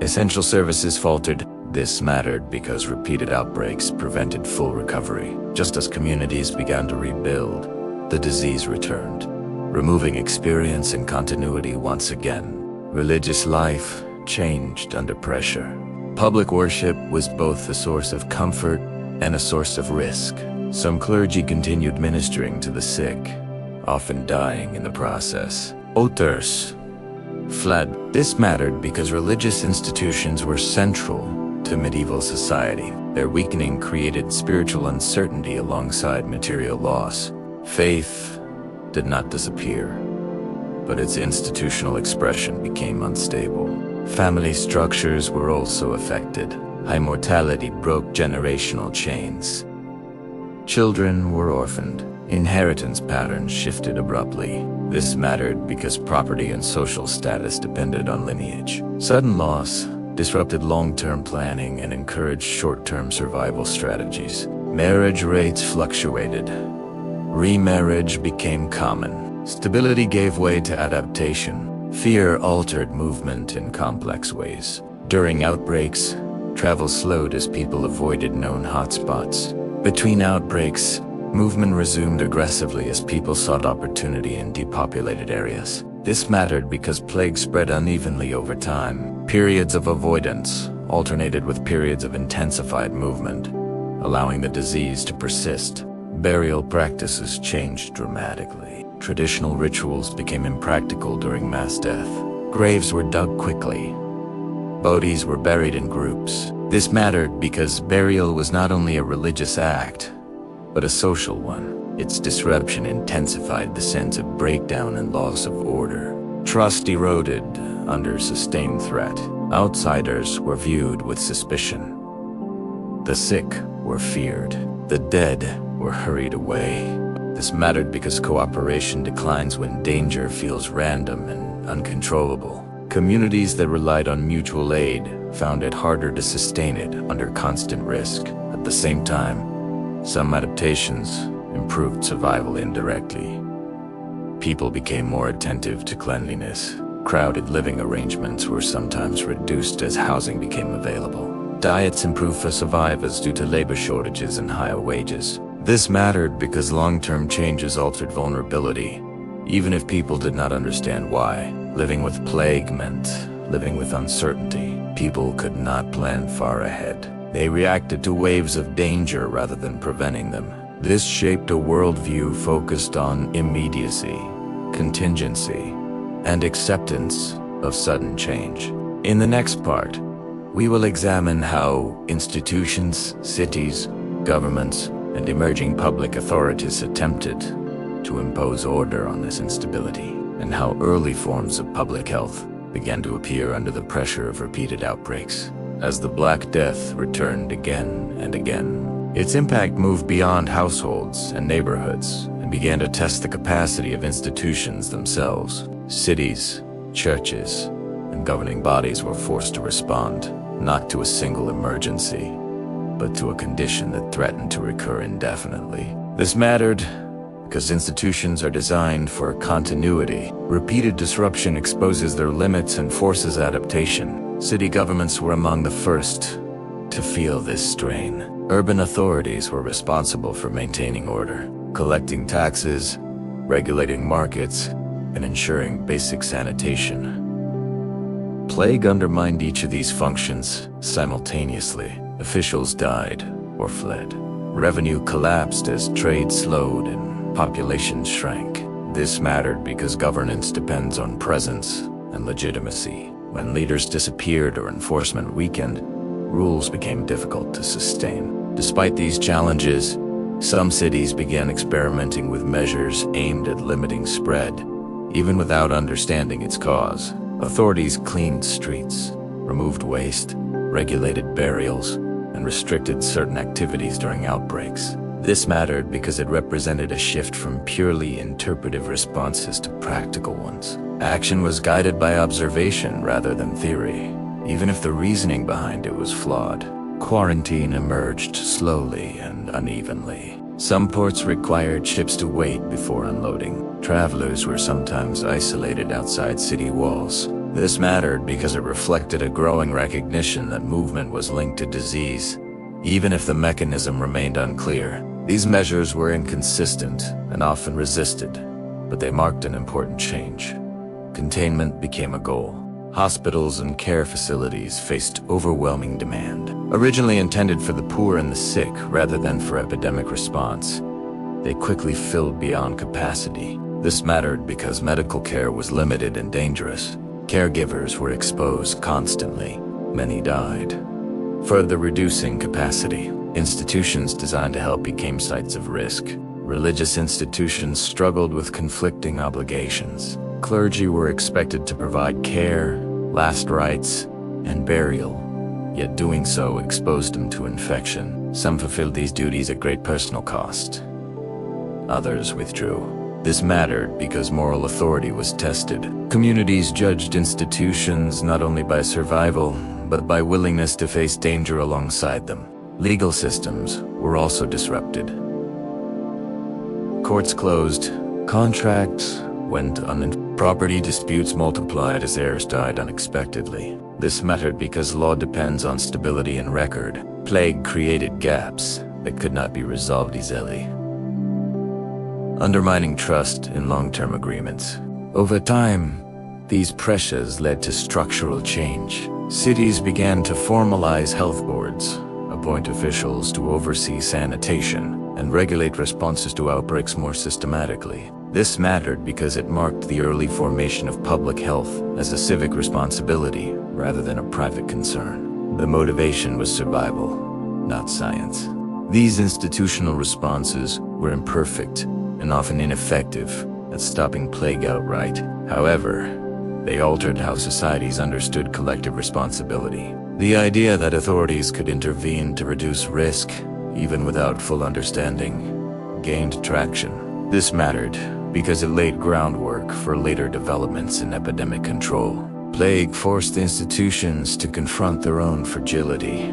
Essential services faltered. This mattered because repeated outbreaks prevented full recovery. Just as communities began to rebuild, the disease returned, removing experience and continuity once again. Religious life changed under pressure. Public worship was both a source of comfort and a source of risk. Some clergy continued ministering to the sick, often dying in the process. Others fled. This mattered because religious institutions were central to medieval society. Their weakening created spiritual uncertainty alongside material loss. Faith did not disappear, but its institutional expression became unstable. Family structures were also affected. High mortality broke generational chains. Children were orphaned. Inheritance patterns shifted abruptly. This mattered because property and social status depended on lineage. Sudden loss disrupted long-term planning and encouraged short-term survival strategies. Marriage rates fluctuated. Remarriage became common. Stability gave way to adaptation. Fear altered movement in complex ways. During outbreaks, travel slowed as people avoided known hotspots. Between outbreaks, movement resumed aggressively as people sought opportunity in depopulated areas. This mattered because plague spread unevenly over time. Periods of avoidance alternated with periods of intensified movement, allowing the disease to persist. Burial practices changed dramatically. Traditional rituals became impractical during mass death. Graves were dug quickly. Bodies were buried in groups. This mattered because burial was not only a religious act, but a social one. Its disruption intensified the sense of breakdown and loss of order. Trust eroded under sustained threat. Outsiders were viewed with suspicion. The sick were feared. The dead were hurried away. This mattered because cooperation declines when danger feels random and uncontrollable. Communities that relied on mutual aid found it harder to sustain it under constant risk. At the same time, some adaptations improved survival indirectly. People became more attentive to cleanliness. Crowded living arrangements were sometimes reduced as housing became available. Diets improved for survivors due to labor shortages and higher wages. This mattered because long-term changes altered vulnerability, even if people did not understand why. Living with plague meant living with uncertainty. People could not plan far ahead. They reacted to waves of danger rather than preventing them. This shaped a worldview focused on immediacy, contingency, and acceptance of sudden change. In the next part, we will examine how institutions, cities, governments, and emerging public authorities attempted to impose order on this instability, and how early forms of public health began to appear under the pressure of repeated outbreaks. As the Black Death returned again and again, its impact moved beyond households and neighborhoods and and began to test the capacity of institutions themselves. Cities, churches, and governing bodies were forced to respond, not to a single emergency, but to a condition that threatened to recur indefinitely. This mattered because institutions are designed for continuity. Repeated disruption exposes their limits and forces adaptation. City governments were among the first to feel this strain. Urban authorities were responsible for maintaining order, collecting taxes, regulating markets, and ensuring basic sanitation. Plague undermined each of these functions simultaneously. Officials died or fled. Revenue collapsed as trade slowed and population shrank. This mattered because governance depends on presence and legitimacy. When leaders disappeared or enforcement weakened, rules became difficult to sustain. Despite these challenges, some cities began experimenting with measures aimed at limiting spread, even without understanding its cause. Authorities cleaned streets, removed waste, regulated burials, and restricted certain activities during outbreaks. This mattered because it represented a shift from purely interpretive responses to practical ones. Action was guided by observation rather than theory, even if the reasoning behind it was flawed. Quarantine emerged slowly and unevenly. Some ports required ships to wait before unloading. Travelers were sometimes isolated outside city walls. This mattered because it reflected a growing recognition that movement was linked to disease, even if the mechanism remained unclear. These measures were inconsistent and often resisted, but they marked an important change. Containment became a goal. Hospitals and care facilities faced overwhelming demand. Originally intended for the poor and the sick rather than for epidemic response, they quickly filled beyond capacity. This mattered because medical care was limited and dangerous. Caregivers were exposed constantly. Many died. Further reducing capacity, institutions designed to help became sites of risk. Religious institutions struggled with conflicting obligations. Clergy were expected to provide care, last rites, and burial, yet doing so exposed them to infection. Some fulfilled these duties at great personal cost. Others withdrew. This mattered because moral authority was tested. Communities judged institutions not only by survival, but by willingness to face danger alongside them. Legal systems were also disrupted. Courts closed, contracts went unenforced, property disputes multiplied as heirs died unexpectedly. This mattered because law depends on stability and record. Plague created gaps that could not be resolved easily, undermining trust in long-term agreements. Over time, these pressures led to structural change. Cities began to formalize health boards, appoint officials to oversee sanitation, and regulate responses to outbreaks more systematically. This mattered because it marked the early formation of public health as a civic responsibility rather than a private concern. The motivation was survival, not science. These institutional responses were imperfect and often ineffective at stopping plague outright. However, they altered how societies understood collective responsibility. The idea that authorities could intervene to reduce risk, even without full understanding, gained traction. This mattered because it laid groundwork for later developments in epidemic control. Plague forced institutions to confront their own fragility.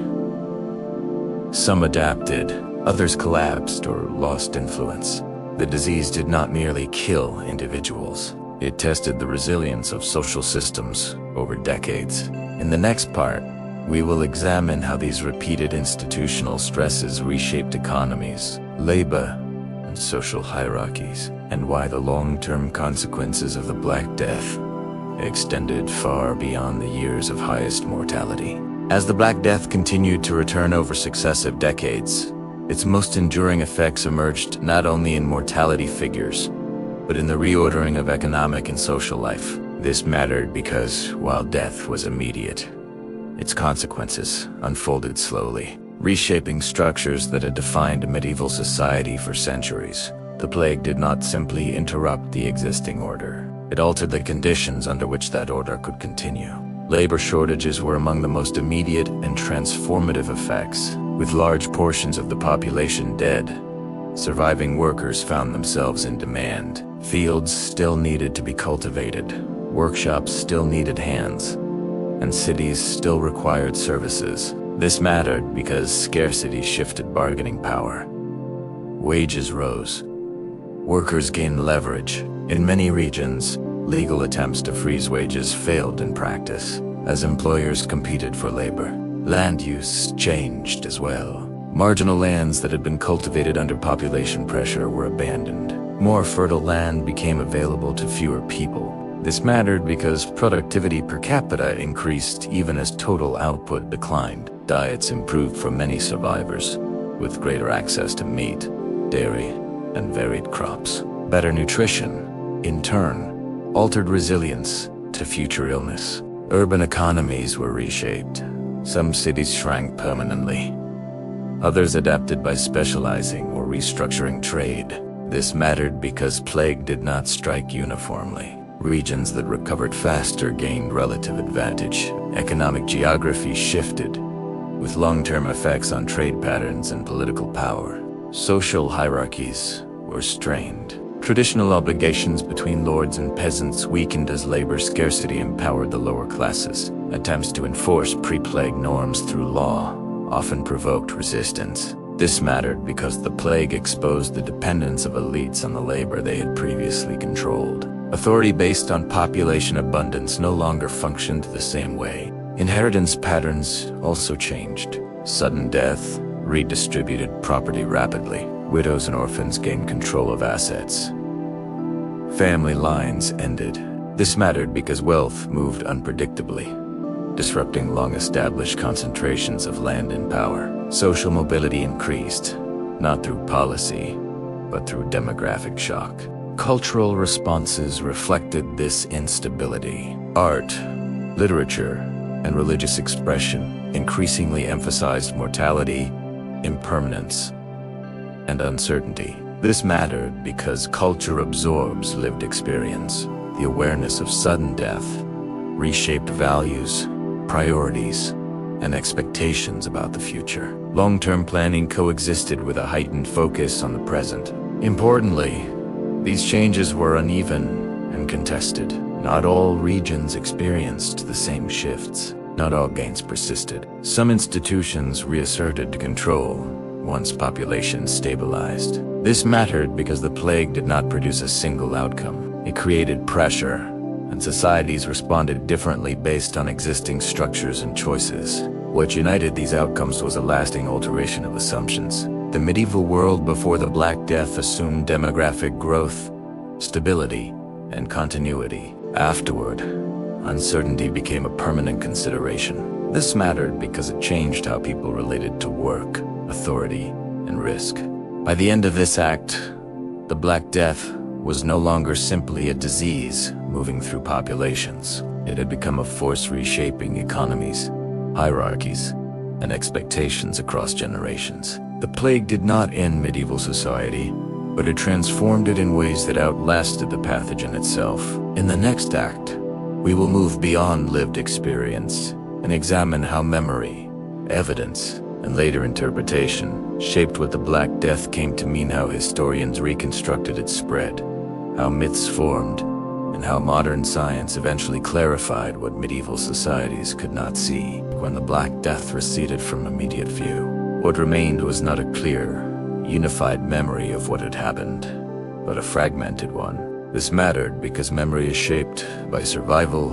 Some adapted, others collapsed or lost influence. The disease did not merely kill individuals. It tested the resilience of social systems over decades. In the next part, we will examine how these repeated institutional stresses reshaped economies, labor, and social hierarchies, and why the long-term consequences of the Black Death extended far beyond the years of highest mortality. As the Black Death continued to return over successive decades, its most enduring effects emerged not only in mortality figures, but in the reordering of economic and social life. This mattered because, while death was immediate, its consequences unfolded slowly, reshaping structures that had defined medieval society for centuries. The plague did not simply interrupt the existing order. It altered the conditions under which that order could continue. Labor shortages were among the most immediate and transformative effects. With large portions of the population dead, Surviving workers found themselves in demand. Fields still needed to be cultivated, workshops still needed hands, and cities still required services. This mattered because scarcity shifted bargaining power. Wages rose. Workers gained leverage. In many regions, legal attempts to freeze wages failed in practice, as employers competed for labor. Land use changed as well. Marginal lands that had been cultivated under population pressure were abandoned. More fertile land became available to fewer people. This mattered because productivity per capita increased even as total output declined. Diets improved for many survivors, with greater access to meat, dairy, and varied crops. Better nutrition, in turn, altered resilience to future illness. Urban economies were reshaped. Some cities shrank permanently. Others adapted by specializing or restructuring trade. This mattered because plague did not strike uniformly. Regions that recovered faster gained relative advantage. Economic geography shifted, with long-term effects on trade patterns and political power. Social hierarchies were strained. Traditional obligations between lords and peasants weakened as labor scarcity empowered the lower classes. Attempts to enforce pre-plague norms through law often provoked resistance. This mattered because the plague exposed the dependence of elites on the labor they had previously controlled. Authority based on population abundance no longer functioned the same way. Inheritance patterns also changed. Sudden death redistributed property rapidly. Widows and orphans gained control of assets. Family lines ended. This mattered because wealth moved unpredictably, disrupting long-established concentrations of land and power. Social mobility increased, not through policy, but through demographic shock. Cultural responses reflected this instability. Art, literature, and religious expression increasingly emphasized mortality, impermanence, and uncertainty. This mattered because culture absorbs lived experience. The awareness of sudden death reshaped values, priorities, and expectations about the future. Long-term planning coexisted with a heightened focus on the present. Importantly, these changes were uneven and contested. Not all regions experienced the same shifts. Not all gains persisted. Some institutions reasserted control once populations stabilized. This mattered because the plague did not produce a single outcome. It created pressure, and societies responded differently based on existing structures and choices. What united these outcomes was a lasting alteration of assumptions. The medieval world before the Black Death assumed demographic growth, stability, and continuity. Afterward, uncertainty became a permanent consideration. This mattered because it changed how people related to work, authority, and risk. By the end of this act, the Black Death was no longer simply a disease moving through populations. It had become a force reshaping economies, hierarchies, and expectations across generations. The plague did not end medieval society, but it transformed it in ways that outlasted the pathogen itself. In the next act, we will move beyond lived experience and examine how memory, evidence, and later interpretation shaped what the Black Death came to mean, how historians reconstructed its spread, how myths formed, and how modern science eventually clarified what medieval societies could not see. When the Black Death receded from immediate view, what remained was not a clear, unified memory of what had happened, but a fragmented one. This mattered because memory is shaped by survival,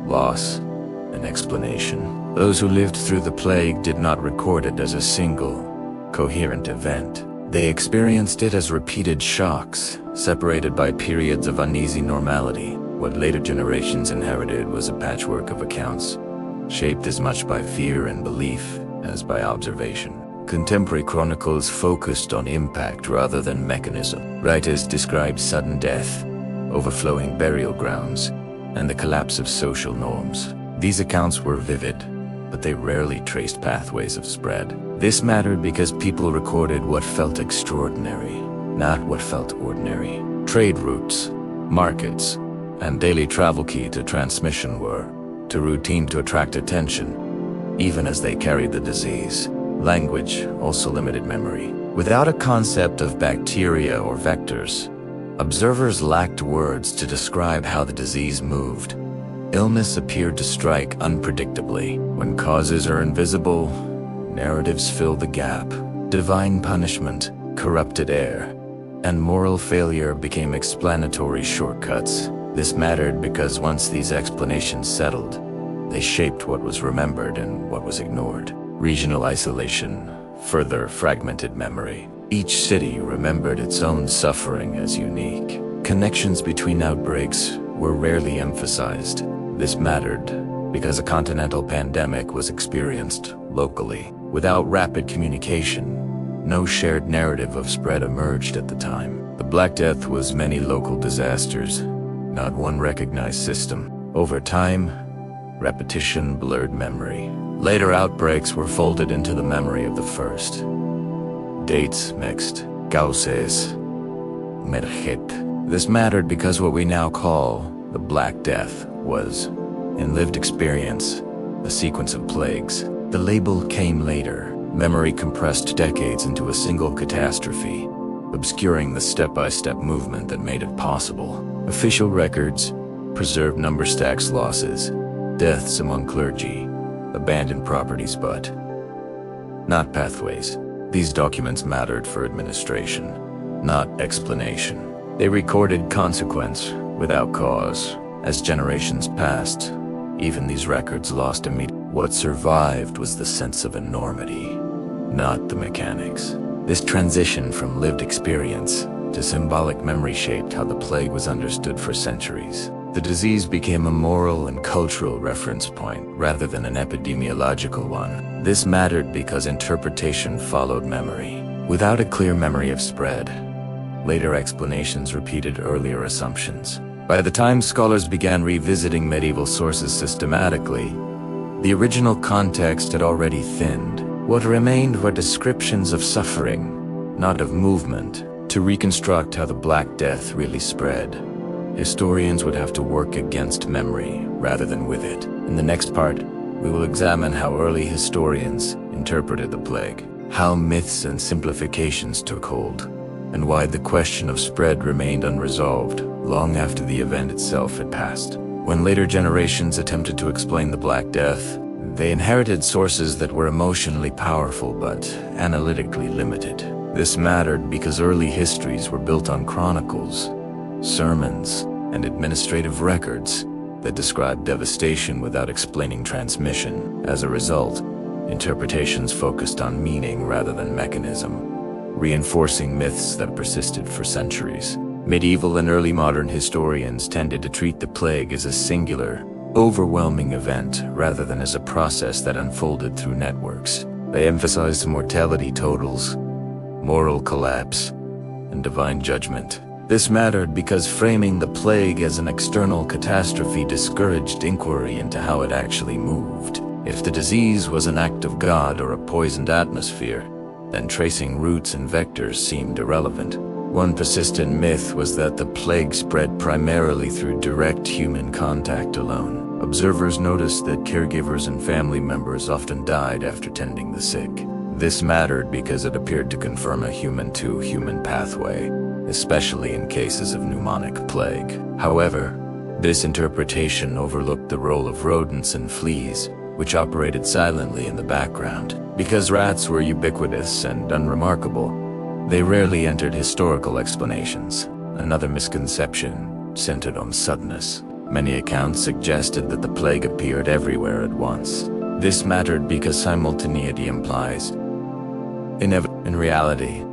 loss, and explanation. Those who lived through the plague did not record it as a single, coherent event. They experienced it as repeated shocks, separated by periods of uneasy normality. What later generations inherited was a patchwork of accounts, shaped as much by fear and belief as by observation. Contemporary chronicles focused on impact rather than mechanism. Writers described sudden death, overflowing burial grounds, and the collapse of social norms. These accounts were vivid, but they rarely traced pathways of spread. This mattered because people recorded what felt extraordinary, not what felt ordinary. Trade routes, markets, and daily travel key to transmission were too routine to attract attention, even as they carried the disease. Language also limited memory. Without a concept of bacteria or vectors, observers lacked words to describe how the disease moved. Illness appeared to strike unpredictably. When causes are invisible, narratives fill the gap. Divine punishment, corrupted air, and moral failure became explanatory shortcuts. This mattered because once these explanations settled, they shaped what was remembered and what was ignored. Regional isolation further fragmented memory. Each city remembered its own suffering as unique. Connections between outbreaks were rarely emphasized. This mattered because a continental pandemic was experienced locally. Without rapid communication, no shared narrative of spread emerged at the time. The Black Death was many local disasters, not one recognized system. Over time, repetition blurred memory. Later outbreaks were folded into the memory of the first. Dates mixed. Causes emerged. This mattered because what we now call the Black Death was, in lived experience, a sequence of plagues. The label came later. Memory compressed decades into a single catastrophe, obscuring the step-by-step movement that made it possible. Official records preserved number stacks losses, deaths among clergy, abandoned properties, but not pathways. These documents mattered for administration, not explanation. They recorded consequence without cause. As generations passed, even these records lost immediately. What survived was the sense of enormity, not the mechanics. This transition from lived experience to symbolic memory shaped how the plague was understood for centuries. The disease became a moral and cultural reference point rather than an epidemiological one. This mattered because interpretation followed memory. Without a clear memory of spread, later explanations repeated earlier assumptions. By the time scholars began revisiting medieval sources systematically, the original context had already thinned. What remained were descriptions of suffering, not of movement. To reconstruct how the Black Death really spread, historians would have to work against memory rather than with it. In the next part, we will examine how early historians interpreted the plague, how myths and simplifications took hold, and why the question of spread remained unresolved long after the event itself had passed. When later generations attempted to explain the Black Death, they inherited sources that were emotionally powerful but analytically limited. This mattered because early histories were built on chronicles, sermons, and administrative records that described devastation without explaining transmission. As a result, interpretations focused on meaning rather than mechanism, reinforcing myths that persisted for centuries. Medieval and early modern historians tended to treat the plague as a singular, overwhelming event rather than as a process that unfolded through networks. They emphasized mortality totals, moral collapse, and divine judgment. This mattered because framing the plague as an external catastrophe discouraged inquiry into how it actually moved. If the disease was an act of God or a poisoned atmosphere, then tracing roots and vectors seemed irrelevant. One persistent myth was that the plague spread primarily through direct human contact alone. Observers noticed that caregivers and family members often died after tending the sick. This mattered because it appeared to confirm a human-to-human pathway, especially in cases of pneumonic plague. However, this interpretation overlooked the role of rodents and fleas, which operated silently in the background. Because rats were ubiquitous and unremarkable, they rarely entered historical explanations. Another misconception centered on suddenness. Many accounts suggested that the plague appeared everywhere at once. This mattered because simultaneity implies in reality,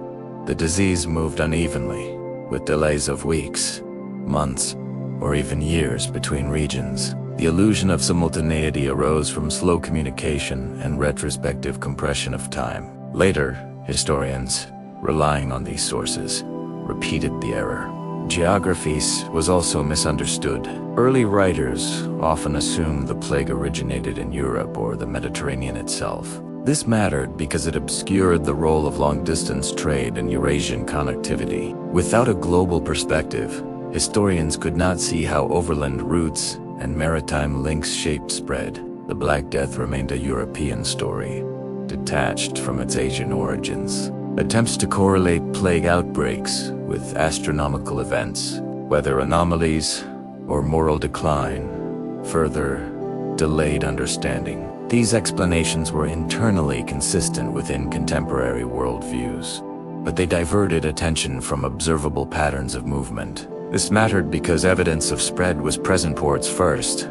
the disease moved unevenly, with delays of weeks, months, or even years between regions. The illusion of simultaneity arose from slow communication and retrospective compression of time. Later, historians, relying on these sources, repeated the error. Geography was also misunderstood. Early writers often assumed the plague originated in Europe or the Mediterranean itself. This mattered because it obscured the role of long-distance trade and Eurasian connectivity. Without a global perspective, historians could not see how overland routes and maritime links shaped spread. The Black Death remained a European story, detached from its Asian origins. Attempts to correlate plague outbreaks with astronomical events, weather anomalies, or moral decline, further delayed understanding. These explanations were internally consistent within contemporary worldviews, but they diverted attention from observable patterns of movement. This mattered because evidence of spread was present ports first,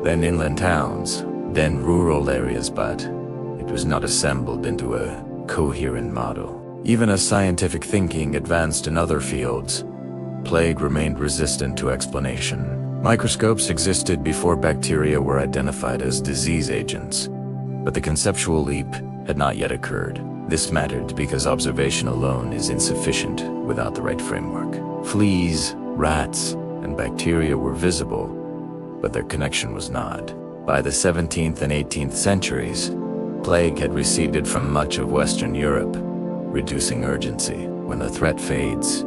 then inland towns, then rural areas, but it was not assembled into a coherent model. Even as scientific thinking advanced in other fields, plague remained resistant to explanation. Microscopes existed before bacteria were identified as disease agents, but the conceptual leap had not yet occurred. This mattered because observation alone is insufficient without the right framework. Fleas, rats, and bacteria were visible, but their connection was not. By the 17th and 18th centuries, plague had receded from much of Western Europe, reducing urgency. When the threat fades,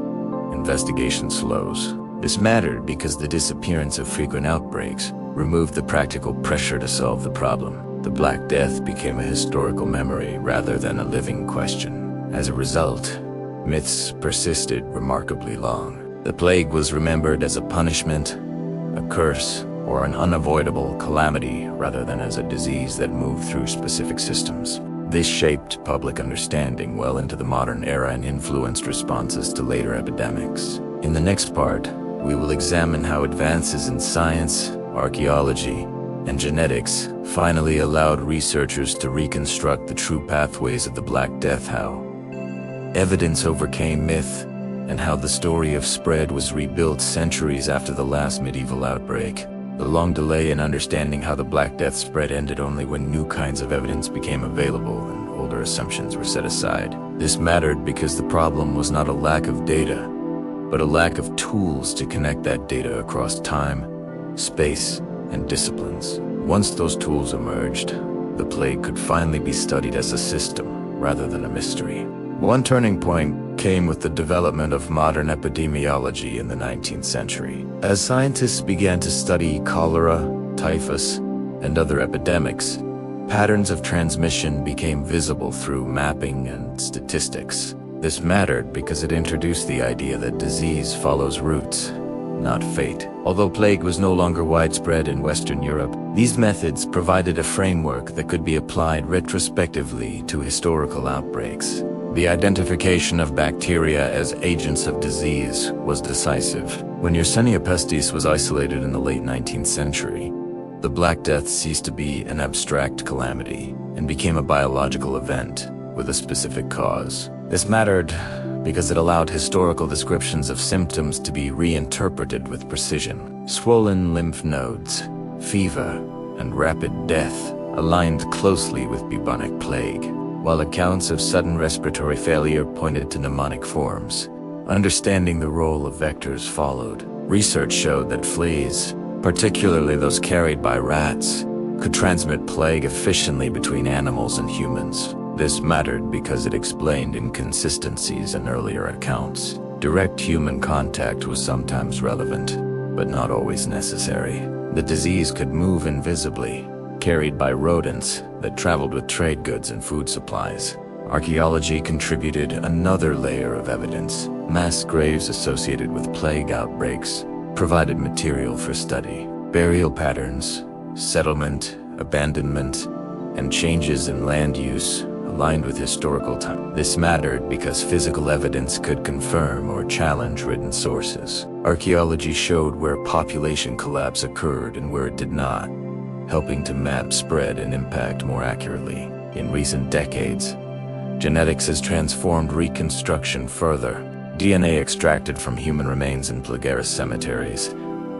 investigation slows. This mattered because the disappearance of frequent outbreaks removed the practical pressure to solve the problem. The Black Death became a historical memory rather than a living question. As a result, myths persisted remarkably long. The plague was remembered as a punishment, a curse, or an unavoidable calamity rather than as a disease that moved through specific systems. This shaped public understanding well into the modern era and influenced responses to later epidemics. In the next part, we will examine how advances in science, archaeology, and genetics finally allowed researchers to reconstruct the true pathways of the Black Death, how evidence overcame myth, and how the story of spread was rebuilt centuries after the last medieval outbreak. The long delay in understanding how the Black Death spread ended only when new kinds of evidence became available and older assumptions were set aside. This mattered because the problem was not a lack of data, but a lack of tools to connect that data across time, space, and disciplines. Once those tools emerged, the plague could finally be studied as a system rather than a mystery. One turning point came with the development of modern epidemiology in the 19th century. As scientists began to study cholera, typhus, and other epidemics, patterns of transmission became visible through mapping and statistics. This mattered because it introduced the idea that disease follows roots, not fate. Although plague was no longer widespread in Western Europe, these methods provided a framework that could be applied retrospectively to historical outbreaks. The identification of bacteria as agents of disease was decisive. When Yersinia pestis was isolated in the late 19th century, the Black Death ceased to be an abstract calamity and became a biological event with a specific cause. This mattered because it allowed historical descriptions of symptoms to be reinterpreted with precision. Swollen lymph nodes, fever, and rapid death aligned closely with bubonic plague, while accounts of sudden respiratory failure pointed to pneumonic forms. Understanding the role of vectors followed. Research showed that fleas, particularly those carried by rats, could transmit plague efficiently between animals and humans. This mattered because it explained inconsistencies in earlier accounts. Direct human contact was sometimes relevant, but not always necessary. The disease could move invisibly, carried by rodents that traveled with trade goods and food supplies. Archaeology contributed another layer of evidence. Mass graves associated with plague outbreaks provided material for study. Burial patterns, settlement, abandonment, and changes in land use aligned with historical time. This mattered because physical evidence could confirm or challenge written sources. Archaeology showed where population collapse occurred and where it did not, helping to map spread and impact more accurately. In recent decades, genetics has transformed reconstruction further. DNA extracted from human remains in plagiaris cemeteries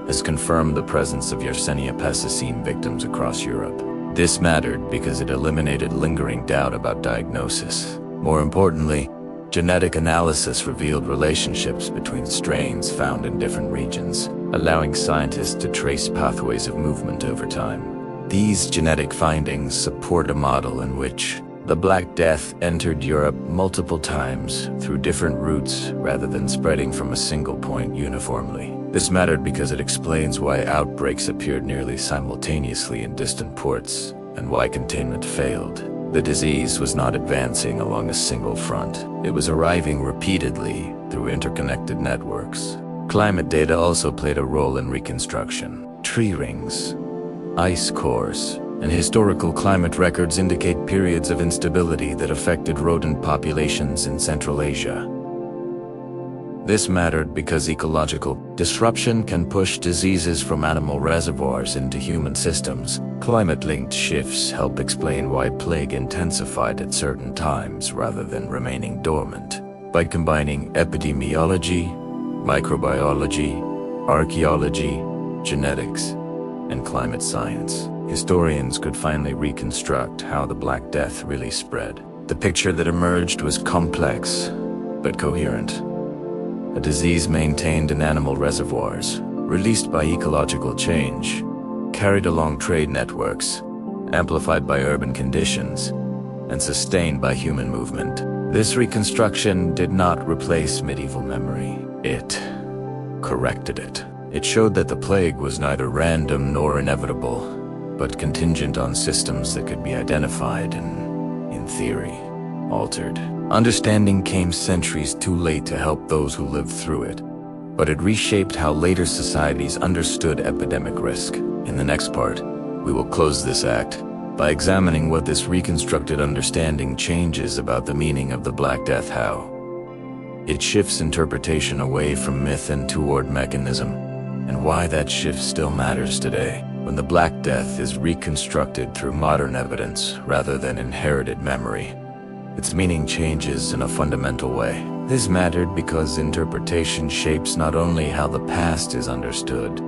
has confirmed the presence of Yersinia pestis victims across Europe. This mattered because it eliminated lingering doubt about diagnosis. More importantly, genetic analysis revealed relationships between strains found in different regions, allowing scientists to trace pathways of movement over time. These genetic findings support a model in which the Black Death entered Europe multiple times through different routes rather than spreading from a single point uniformly. This mattered because it explains why outbreaks appeared nearly simultaneously in distant ports and why containment failed. The disease was not advancing along a single front. It was arriving repeatedly through interconnected networks. Climate data also played a role in Reconstruction. Tree rings, ice cores, and historical climate records indicate periods of instability that affected rodent populations in Central Asia. This mattered because ecological disruption can push diseases from animal reservoirs into human systems. Climate-linked shifts help explain why plague intensified at certain times rather than remaining dormant. By combining epidemiology, microbiology, archaeology, genetics, and climate science, historians could finally reconstruct how the Black Death really spread. The picture that emerged was complex, but coherent. A disease maintained in animal reservoirs, released by ecological change, carried along trade networks, amplified by urban conditions, and sustained by human movement. This reconstruction did not replace medieval memory. It corrected it. It showed that the plague was neither random nor inevitable, but contingent on systems that could be identified and, in theory, altered. Understanding came centuries too late to help those who lived through it, but it reshaped how later societies understood epidemic risk. In the next part, we will close this act by examining what this reconstructed understanding changes about the meaning of the Black Death. How it shifts interpretation away from myth and toward mechanism, and why that shift still matters today, when the Black Death is reconstructed through modern evidence rather than inherited memory. Its meaning changes in a fundamental way. This mattered because interpretation shapes not only how the past is understood,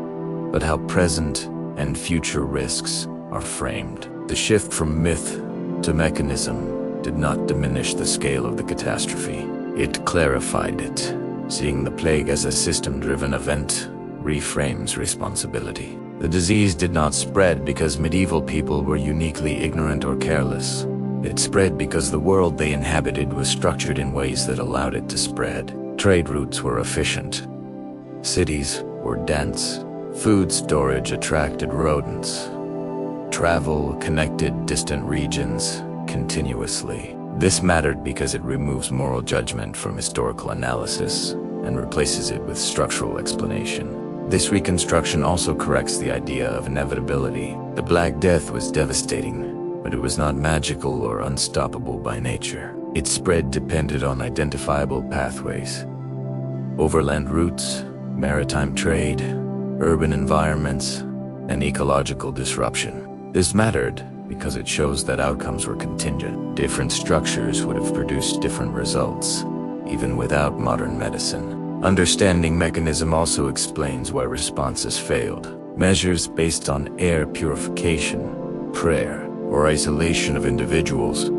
but how present and future risks are framed. The shift from myth to mechanism did not diminish the scale of the catastrophe. It clarified it. Seeing the plague as a system-driven event reframes responsibility. The disease did not spread because medieval people were uniquely ignorant or careless. It spread because the world they inhabited was structured in ways that allowed it to spread. Trade routes were efficient. Cities were dense. Food storage attracted rodents. Travel connected distant regions continuously. This mattered because it removes moral judgment from historical analysis and replaces it with structural explanation. This reconstruction also corrects the idea of inevitability. The Black Death was devastating, but it was not magical or unstoppable by nature. Its spread depended on identifiable pathways. Overland routes, maritime trade, urban environments, and ecological disruption. This mattered because it shows that outcomes were contingent. Different structures would have produced different results, even without modern medicine. Understanding mechanism also explains why responses failed. Measures based on air purification, prayer, or isolation of individuals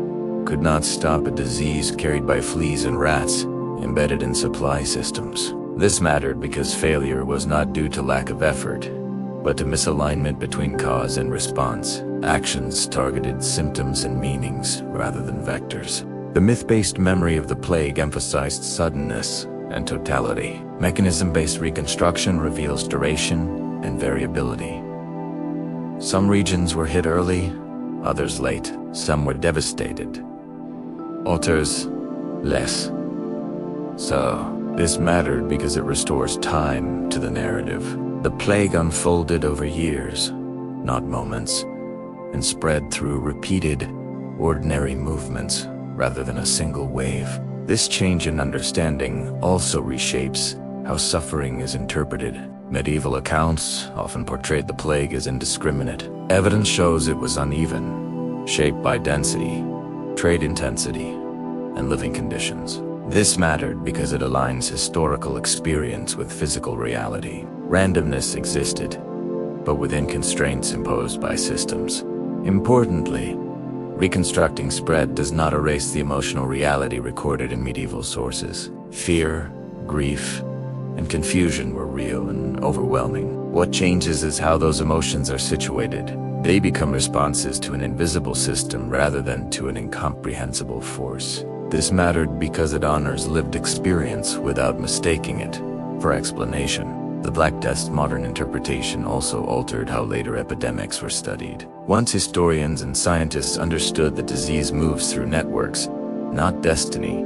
could not stop a disease carried by fleas and rats embedded in supply systems. This mattered because failure was not due to lack of effort, but to misalignment between cause and response. Actions targeted symptoms and meanings rather than vectors. The myth-based memory of the plague emphasized suddenness and totality. Mechanism-based reconstruction reveals duration and variability. Some regions were hit early, others late. Some were devastated, others less. So, this mattered because it restores time to the narrative. The plague unfolded over years, not moments, and spread through repeated, ordinary movements rather than a single wave. This change in understanding also reshapes how suffering is interpreted. Medieval accounts often portrayed the plague as indiscriminate. Evidence shows it was uneven, shaped by density, trade intensity, and living conditions. This mattered because it aligns historical experience with physical reality. Randomness existed, but within constraints imposed by systems. Importantly, reconstructing spread does not erase the emotional reality recorded in medieval sources. Fear, grief, and confusion were real and overwhelming. What changes is how those emotions are situated. They become responses to an invisible system rather than to an incomprehensible force. This mattered because it honors lived experience without mistaking it for explanation. The Black Death's modern interpretation also altered how later epidemics were studied. Once historians and scientists understood that disease moves through networks, not destiny,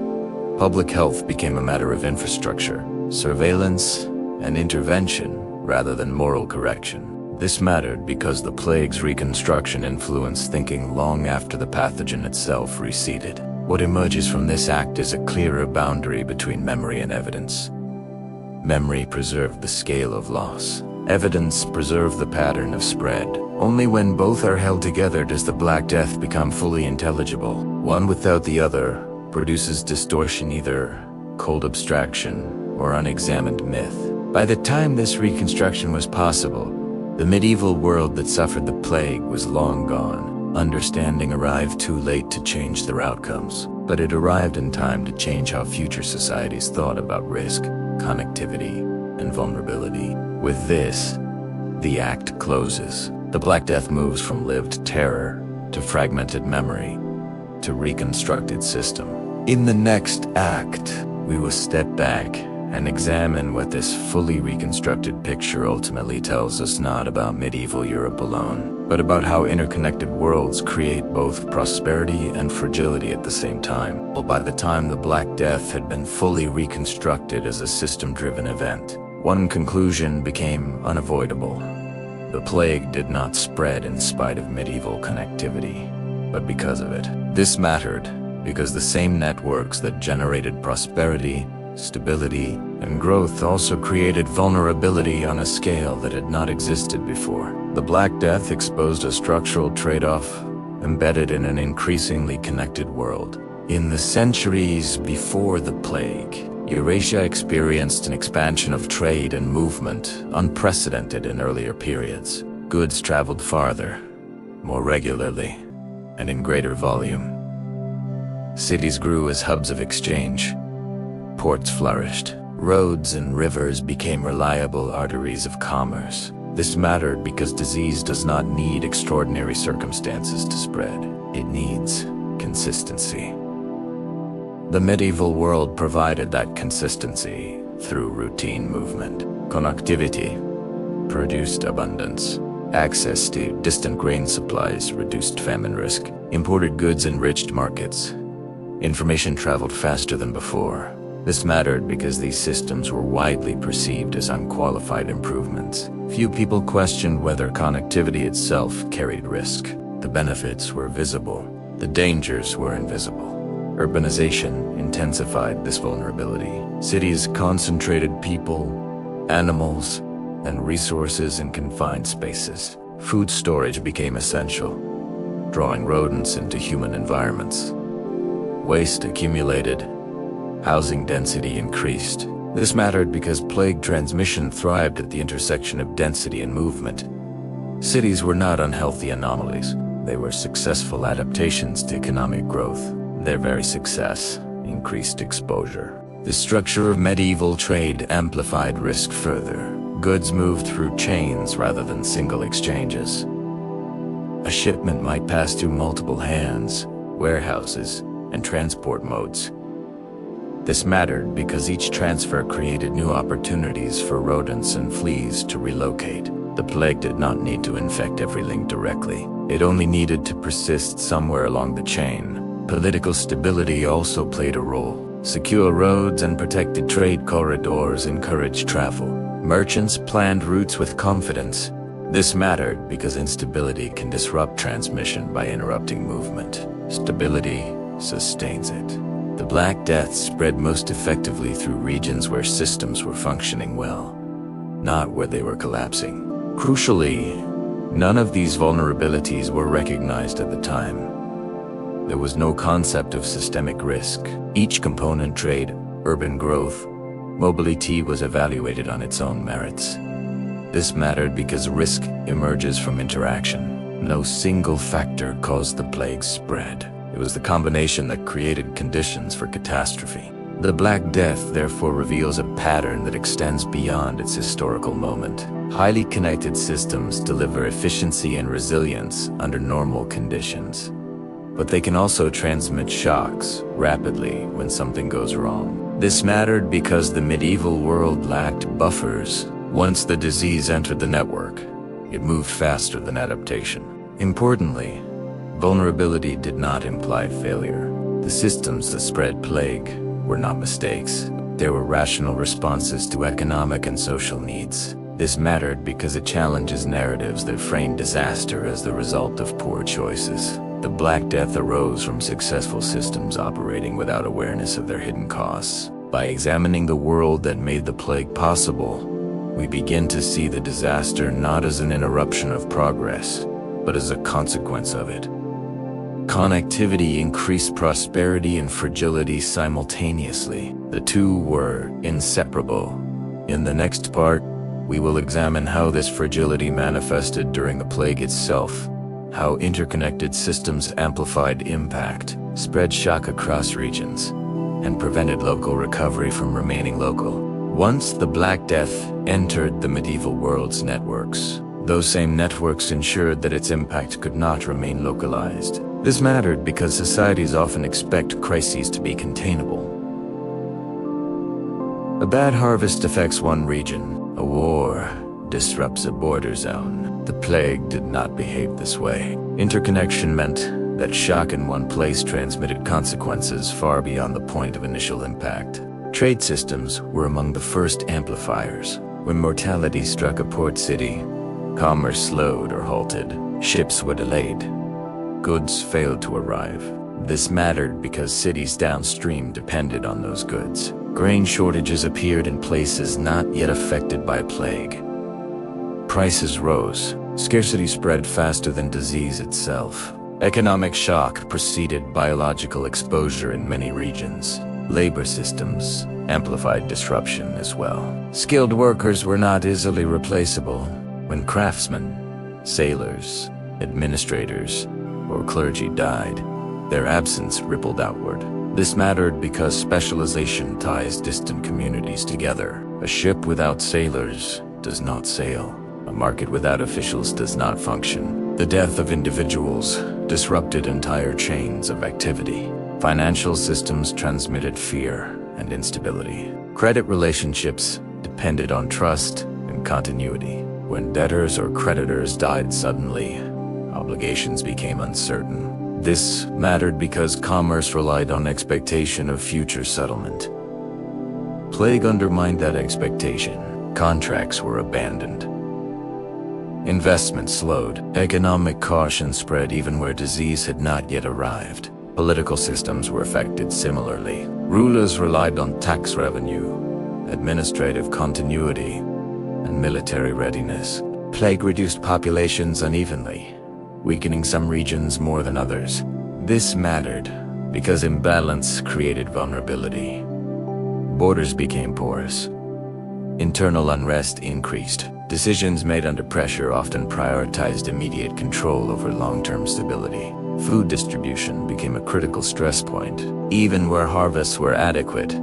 public health became a matter of infrastructure, surveillance, and intervention rather than moral correction. This mattered because the plague's reconstruction influenced thinking long after the pathogen itself receded. What emerges from this act is a clearer boundary between memory and evidence. Memory preserved the scale of loss. Evidence preserved the pattern of spread. Only when both are held together does the Black Death become fully intelligible. One without the other produces distortion, either cold abstraction or unexamined myth. By the time this reconstruction was possible, the medieval world that suffered the plague was long gone. Understanding arrived too late to change their outcomes, but it arrived in time to change how future societies thought about risk, connectivity, and vulnerability. With this, the act closes. The Black Death moves from lived terror to fragmented memory to reconstructed system. In the next act, we will step back and examine what this fully reconstructed picture ultimately tells us, not about medieval Europe alone, but about how interconnected worlds create both prosperity and fragility at the same time. Well, by the time the Black Death had been fully reconstructed as a system-driven event, one conclusion became unavoidable. The plague did not spread in spite of medieval connectivity, but because of it. This mattered because the same networks that generated prosperity, stability, and growth also created vulnerability on a scale that had not existed before. The Black Death exposed a structural trade-off embedded in an increasingly connected world. In the centuries before the plague, Eurasia experienced an expansion of trade and movement unprecedented in earlier periods. Goods traveled farther, more regularly, and in greater volume. Cities grew as hubs of exchange. Ports flourished. Roads and rivers became reliable arteries of commerce. This mattered because disease does not need extraordinary circumstances to spread. It needs consistency. The medieval world provided that consistency through routine movement. Connectivity produced abundance. Access to distant grain supplies reduced famine risk. Imported goods enriched markets. Information traveled faster than before. This mattered because these systems were widely perceived as unqualified improvements. Few people questioned whether connectivity itself carried risk. The benefits were visible. The dangers were invisible. Urbanization intensified this vulnerability. Cities concentrated people, animals, and resources in confined spaces. Food storage became essential, drawing rodents into human environments. Waste accumulated. Housing density increased. This mattered because plague transmission thrived at the intersection of density and movement. Cities were not unhealthy anomalies. They were successful adaptations to economic growth. Their very success increased exposure. The structure of medieval trade amplified risk further. Goods moved through chains rather than single exchanges. A shipment might pass through multiple hands, warehouses, and transport modes. This mattered because each transfer created new opportunities for rodents and fleas to relocate. The plague did not need to infect every link directly. It only needed to persist somewhere along the chain. Political stability also played a role. Secure roads and protected trade corridors encouraged travel. Merchants planned routes with confidence. This mattered because instability can disrupt transmission by interrupting movement. Stability sustains it. The Black Death spread most effectively through regions where systems were functioning well, not where they were collapsing. Crucially, none of these vulnerabilities were recognized at the time. There was no concept of systemic risk. Each component, trade, urban growth, mobility, was evaluated on its own merits. This mattered because risk emerges from interaction. No single factor caused the plague's spread. It was the combination that created conditions for catastrophe. The Black Death therefore reveals a pattern that extends beyond its historical moment. Highly connected systems deliver efficiency and resilience under normal conditions. But they can also transmit shocks rapidly when something goes wrong. This mattered because the medieval world lacked buffers, Once the disease entered the network, it moved faster than adaptation. Importantly, vulnerability did not imply failure. The systems that spread plague were not mistakes. They were rational responses to economic and social needs. This mattered because it challenges narratives that frame disaster as the result of poor choices. The Black Death arose from successful systems operating without awareness of their hidden costs. By examining the world that made the plague possible, we begin to see the disaster not as an interruption of progress, but as a consequence of it. Connectivity increased prosperity and fragility simultaneously. The two were inseparable. In the next part, we will examine how this fragility manifested during the plague itself, how interconnected systems amplified impact, spread shock across regions, and prevented local recovery from remaining local. Once the Black Death entered the medieval world's networks, those same networks ensured that its impact could not remain localized. This mattered because societies often expect crises to be containable. A bad harvest affects one region. A war disrupts a border zone. The plague did not behave this way. Interconnection meant that shock in one place transmitted consequences far beyond the point of initial impact. Trade systems were among the first amplifiers. When mortality struck a port city, commerce slowed or halted. Ships were delayed. Goods failed to arrive. This mattered because cities downstream depended on those goods. Grain shortages appeared in places not yet affected by plague. Prices rose. Scarcity spread faster than disease itself. Economic shock preceded biological exposure in many regions. Labor systems amplified disruption as well. Skilled workers were not easily replaceable. When craftsmen, sailors, administrators, or clergy died, their absence rippled outward. This mattered because specialization ties distant communities together. A ship without sailors does not sail. A market without officials does not function. The death of individuals disrupted entire chains of activity. Financial systems transmitted fear and instability. Credit relationships depended on trust and continuity. When debtors or creditors died suddenly, obligations became uncertain. This mattered because commerce relied on expectation of future settlement. Plague undermined that expectation. Contracts were abandoned. Investment slowed. Economic caution spread even where disease had not yet arrived. Political systems were affected similarly. Rulers relied on tax revenue, administrative continuity, and military readiness. Plague reduced populations unevenly, weakening some regions more than others. This mattered because imbalance created vulnerability. Borders became porous. Internal unrest increased. Decisions made under pressure often prioritized immediate control over long-term stability. Food distribution became a critical stress point. Even where harvests were adequate,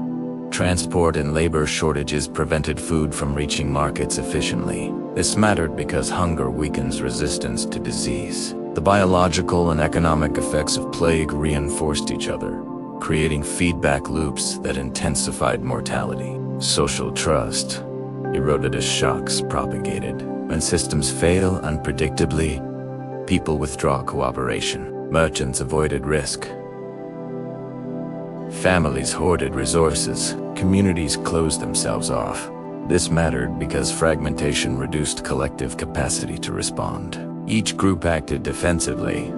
transport and labor shortages prevented food from reaching markets efficiently. This mattered because hunger weakens resistance to disease. The biological and economic effects of plague reinforced each other, creating feedback loops that intensified mortality. Social trust eroded as shocks propagated. When systems fail unpredictably, people withdraw cooperation. Merchants avoided risk. Families hoarded resources. Communities closed themselves off. This mattered because fragmentation reduced collective capacity to respond. Each group acted defensively,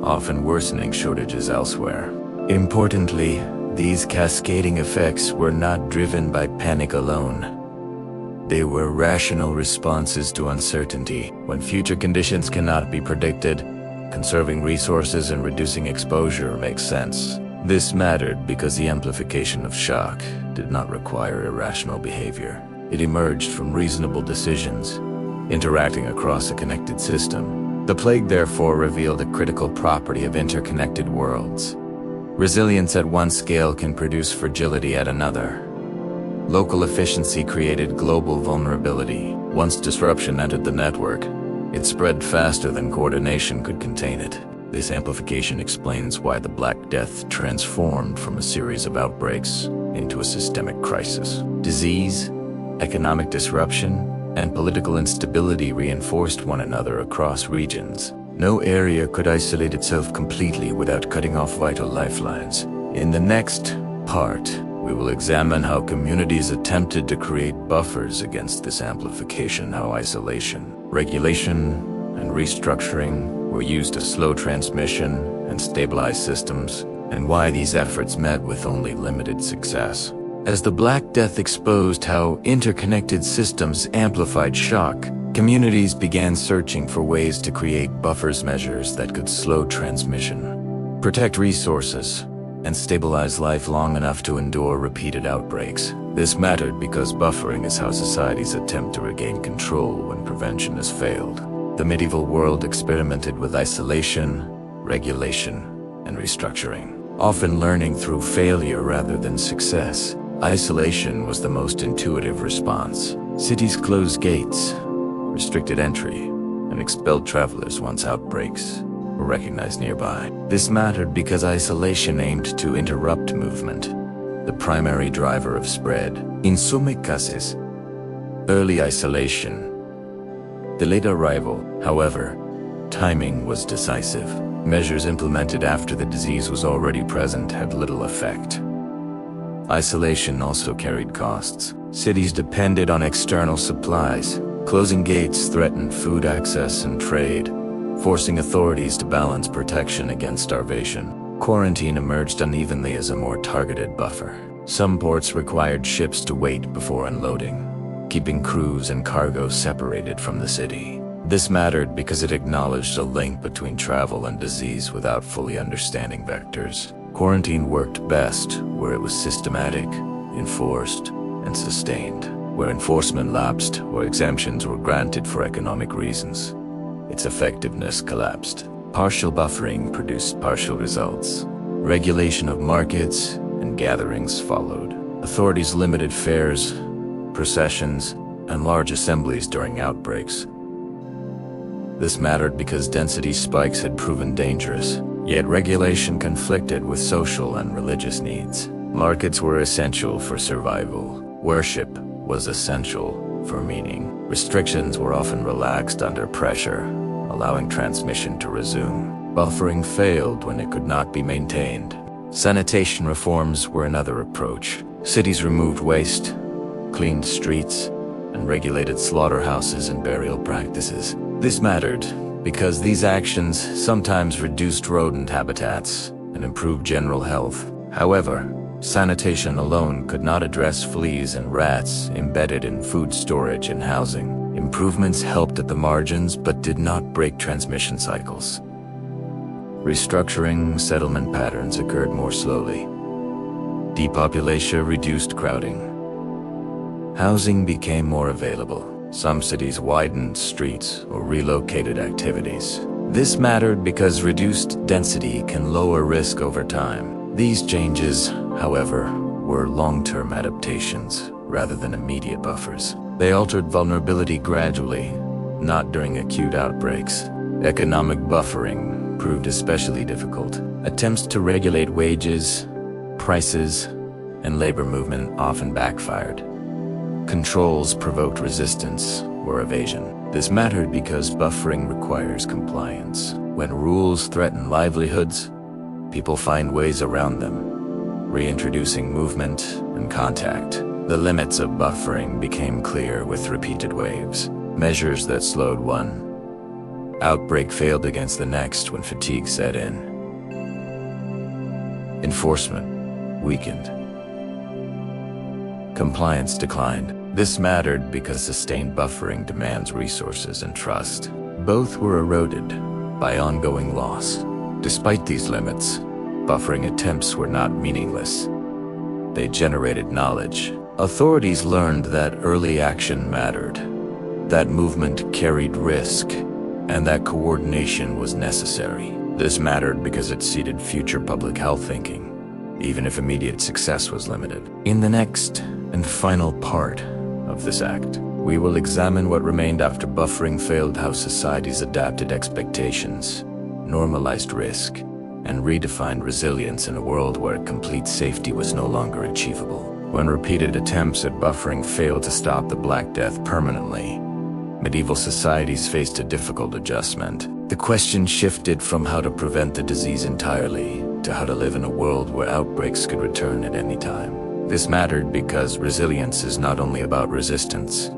often worsening shortages elsewhere. Importantly, these cascading effects were not driven by panic alone. They were rational responses to uncertainty. When future conditions cannot be predicted, conserving resources and reducing exposure makes sense. This mattered because the amplification of shock did not require irrational behavior. It emerged from reasonable decisions, interacting across a connected system. The plague therefore revealed a critical property of interconnected worlds. Resilience at one scale can produce fragility at another. Local efficiency created global vulnerability. Once disruption entered the network, it spread faster than coordination could contain it. This amplification explains why the Black Death transformed from a series of outbreaks into a systemic crisis. Disease, economic disruption, and political instability reinforced one another across regions. No area could isolate itself completely without cutting off vital lifelines. In the next part, we will examine how communities attempted to create buffers against this amplification, how isolation, regulation, and restructuring were used to slow transmission and stabilize systems, and why these efforts met with only limited success. As the Black Death exposed how interconnected systems amplified shock, communities began searching for ways to create buffers measures that could slow transmission, protect resources, and stabilize life long enough to endure repeated outbreaks. This mattered because buffering is how societies attempt to regain control when prevention has failed. The medieval world experimented with isolation, regulation, and restructuring, often learning through failure rather than success. Isolation was the most intuitive response. Cities closed gates, restricted entry, and expelled travelers once outbreaks were recognized nearby. This mattered because isolation aimed to interrupt movement, the primary driver of spread. In some cases, early isolation delayed arrival. However, timing was decisive. Measures implemented after the disease was already present had little effect. Isolation also carried costs. Cities depended on external supplies. Closing gates threatened food access and trade, forcing authorities to balance protection against starvation. Quarantine emerged unevenly as a more targeted buffer. Some ports required ships to wait before unloading, keeping crews and cargo separated from the city. This mattered because it acknowledged a link between travel and disease without fully understanding vectors. Quarantine worked best where it was systematic, enforced, and sustained. Where enforcement lapsed or exemptions were granted for economic reasons, its effectiveness collapsed. Partial buffering produced partial results. Regulation of markets and gatherings followed. Authorities limited fairs, processions, and large assemblies during outbreaks. This mattered because density spikes had proven dangerous, yet regulation conflicted with social and religious needs. Markets were essential for survival. Worship was essential for meaning. Restrictions were often relaxed under pressure, allowing transmission to resume. Buffering failed when it could not be maintained. Sanitation reforms were another approach. Cities removed waste, cleaned streets, and regulated slaughterhouses and burial practices. This mattered because these actions sometimes reduced rodent habitats and improved general health. However, sanitation alone could not address fleas and rats embedded in food storage and housing. Improvements helped at the margins but did not break transmission cycles. Restructuring settlement patterns occurred more slowly. Depopulation reduced crowding. Housing became more available. Some cities widened streets or relocated activities. This mattered because reduced density can lower risk over time. These changes, however, were long-term adaptations rather than immediate buffers. They altered vulnerability gradually, not during acute outbreaks. Economic buffering proved especially difficult. Attempts to regulate wages, prices, and labor movement often backfired. Controls provoked resistance or evasion. This mattered because buffering requires compliance. When rules threaten livelihoods, people find ways around them, reintroducing movement and contact. The limits of buffering became clear with repeated waves. Measures that slowed one outbreak failed against the next when fatigue set in. Enforcement weakened. Compliance declined. This mattered because sustained buffering demands resources and trust. Both were eroded by ongoing loss. Despite these limits, buffering attempts were not meaningless. They generated knowledge. Authorities learned that early action mattered, that movement carried risk, and that coordination was necessary. This mattered because it seeded future public health thinking, even if immediate success was limited. In the next and final part of this act, we will examine what remained after buffering failed, how societies adapted expectations, normalized risk, and redefined resilience in a world where complete safety was no longer achievable. When repeated attempts at buffering failed to stop the Black Death permanently, medieval societies faced a difficult adjustment. The question shifted from how to prevent the disease entirely to how to live in a world where outbreaks could return at any time. This mattered because resilience is not only about resistance,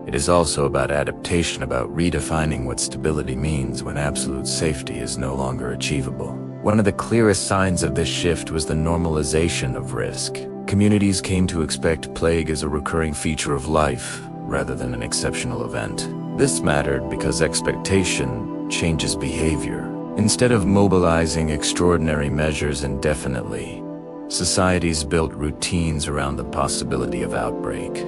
it is also about adaptation, about redefining what stability means when absolute safety is no longer achievable. One of the clearest signs of this shift was the normalization of risk. Communities came to expect plague as a recurring feature of life, rather than an exceptional event. This mattered because expectation changes behavior. Instead of mobilizing extraordinary measures indefinitely, societies built routines around the possibility of outbreak.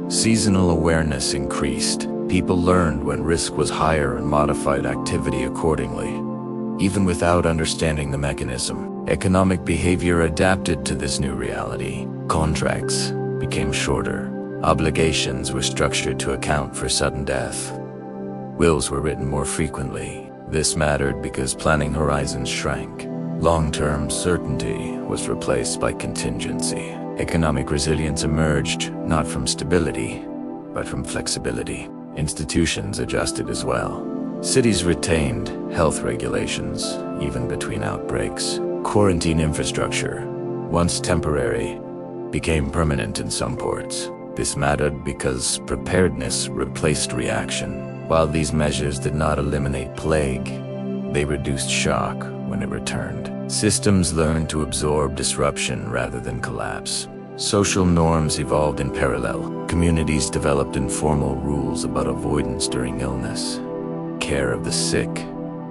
Seasonal awareness increased. People learned when risk was higher and modified activity accordingly. Even without understanding the mechanism, economic behavior adapted to this new reality. Contracts became shorter. Obligations were structured to account for sudden death. Wills were written more frequently. This mattered because planning horizons shrank. Long-term certainty was replaced by contingency. Economic resilience emerged not from stability, but from flexibility. Institutions adjusted as well. Cities retained health regulations, even between outbreaks. Quarantine infrastructure, once temporary, became permanent in some ports. This mattered because preparedness replaced reaction. While these measures did not eliminate plague, they reduced shock when it returned. Systems learned to absorb disruption rather than collapse. Social norms evolved in parallel. Communities developed informal rules about avoidance during illness, care of the sick,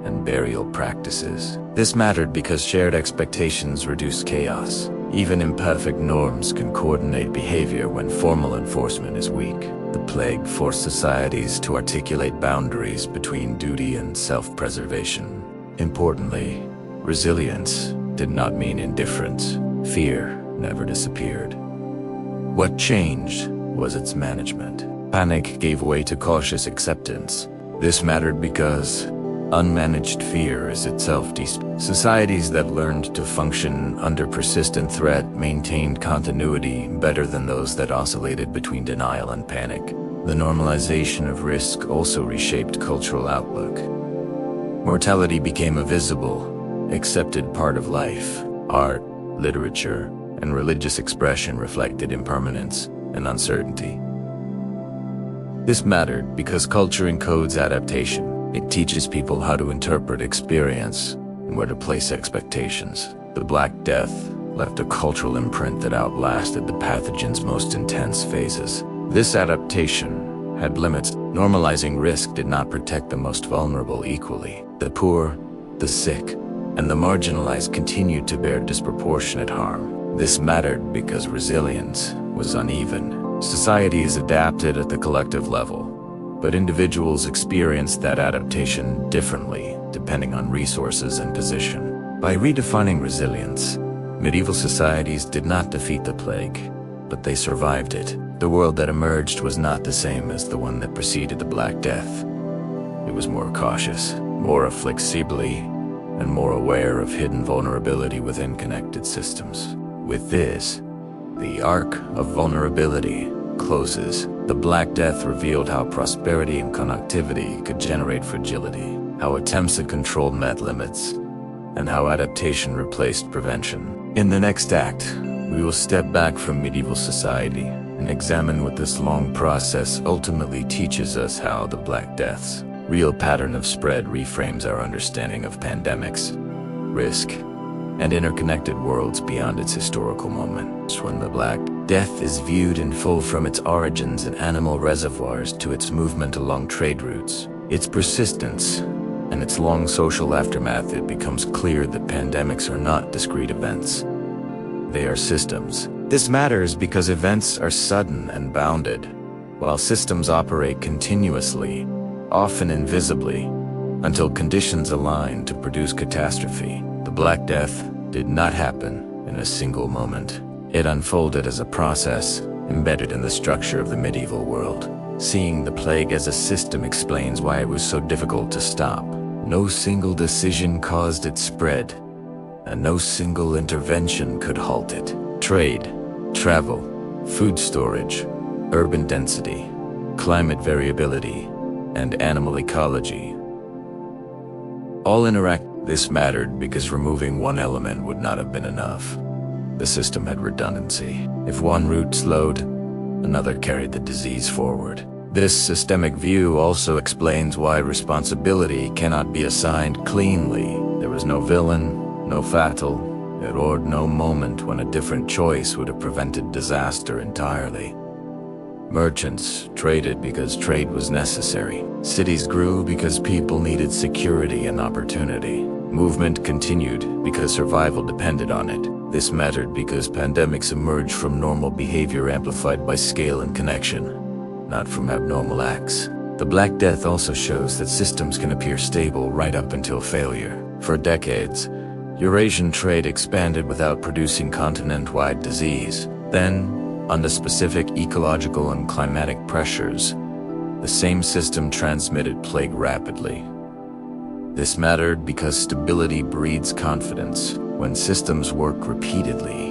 and burial practices. This mattered because shared expectations reduced chaos. Even imperfect norms can coordinate behavior when formal enforcement is weak. The plague forced societies to articulate boundaries between duty and self-preservation. Importantly, resilience did not mean indifference. Fear never disappeared. What changed was its management. Panic gave way to cautious acceptance. This mattered because unmanaged fear is itself Societies that learned to function under persistent threat maintained continuity better than those that oscillated between denial and panic. The normalization of risk also reshaped cultural outlook. Mortality became a visible, accepted part of life. Art, literature, and religious expression reflected impermanence and uncertainty. This mattered because culture encodes adaptation. It teaches people how to interpret experience and where to place expectations. The Black Death left a cultural imprint that outlasted the pathogen's most intense phases. This adaptation had limits. Normalizing risk did not protect the most vulnerable equally. The poor, the sick, and the marginalized continued to bear disproportionate harm. This mattered because resilience was uneven. Societies adapted at the collective level, but individuals experienced that adaptation differently, depending on resources and position. By redefining resilience, medieval societies did not defeat the plague, but they survived it. The world that emerged was not the same as the one that preceded the Black Death. It was more cautious, more flexibly, and more aware of hidden vulnerability within connected systems. With this, the arc of vulnerability closes. The Black Death revealed how prosperity and connectivity could generate fragility, how attempts at control met limits, and how adaptation replaced prevention. In the next act, we will step back from medieval society and examine what this long process ultimately teaches us, how the Black Death's real pattern of spread reframes our understanding of pandemics, risk, and interconnected worlds beyond its historical moment. When the Black Death is viewed in full, from its origins in animal reservoirs to its movement along trade routes, its persistence, and its long social aftermath, it becomes clear that pandemics are not discrete events. They are systems. This matters because events are sudden and bounded, while systems operate continuously, often invisibly, until conditions align to produce catastrophe. The Black Death did not happen in a single moment. It unfolded as a process embedded in the structure of the medieval world. Seeing the plague as a system explains why it was so difficult to stop. No single decision caused its spread, and no single intervention could halt it. Trade, travel, food storage, urban density, climate variability, and animal ecology all interact. This mattered because removing one element would not have been enough. The system had redundancy. If one route slowed, another carried the disease forward. This systemic view also explains why responsibility cannot be assigned cleanly. There was no villain, no fatal, or no moment when a different choice would have prevented disaster entirely. Merchants traded because trade was necessary. Cities grew because people needed security and opportunity. Movement continued because survival depended on it. This mattered because pandemics emerged from normal behavior amplified by scale and connection, not from abnormal acts. The Black Death also shows that systems can appear stable right up until failure. For decades, Eurasian trade expanded without producing continent-wide disease. Then, under specific ecological and climatic pressures, the same system transmitted plague rapidly. This mattered because stability breeds confidence. When systems work repeatedly,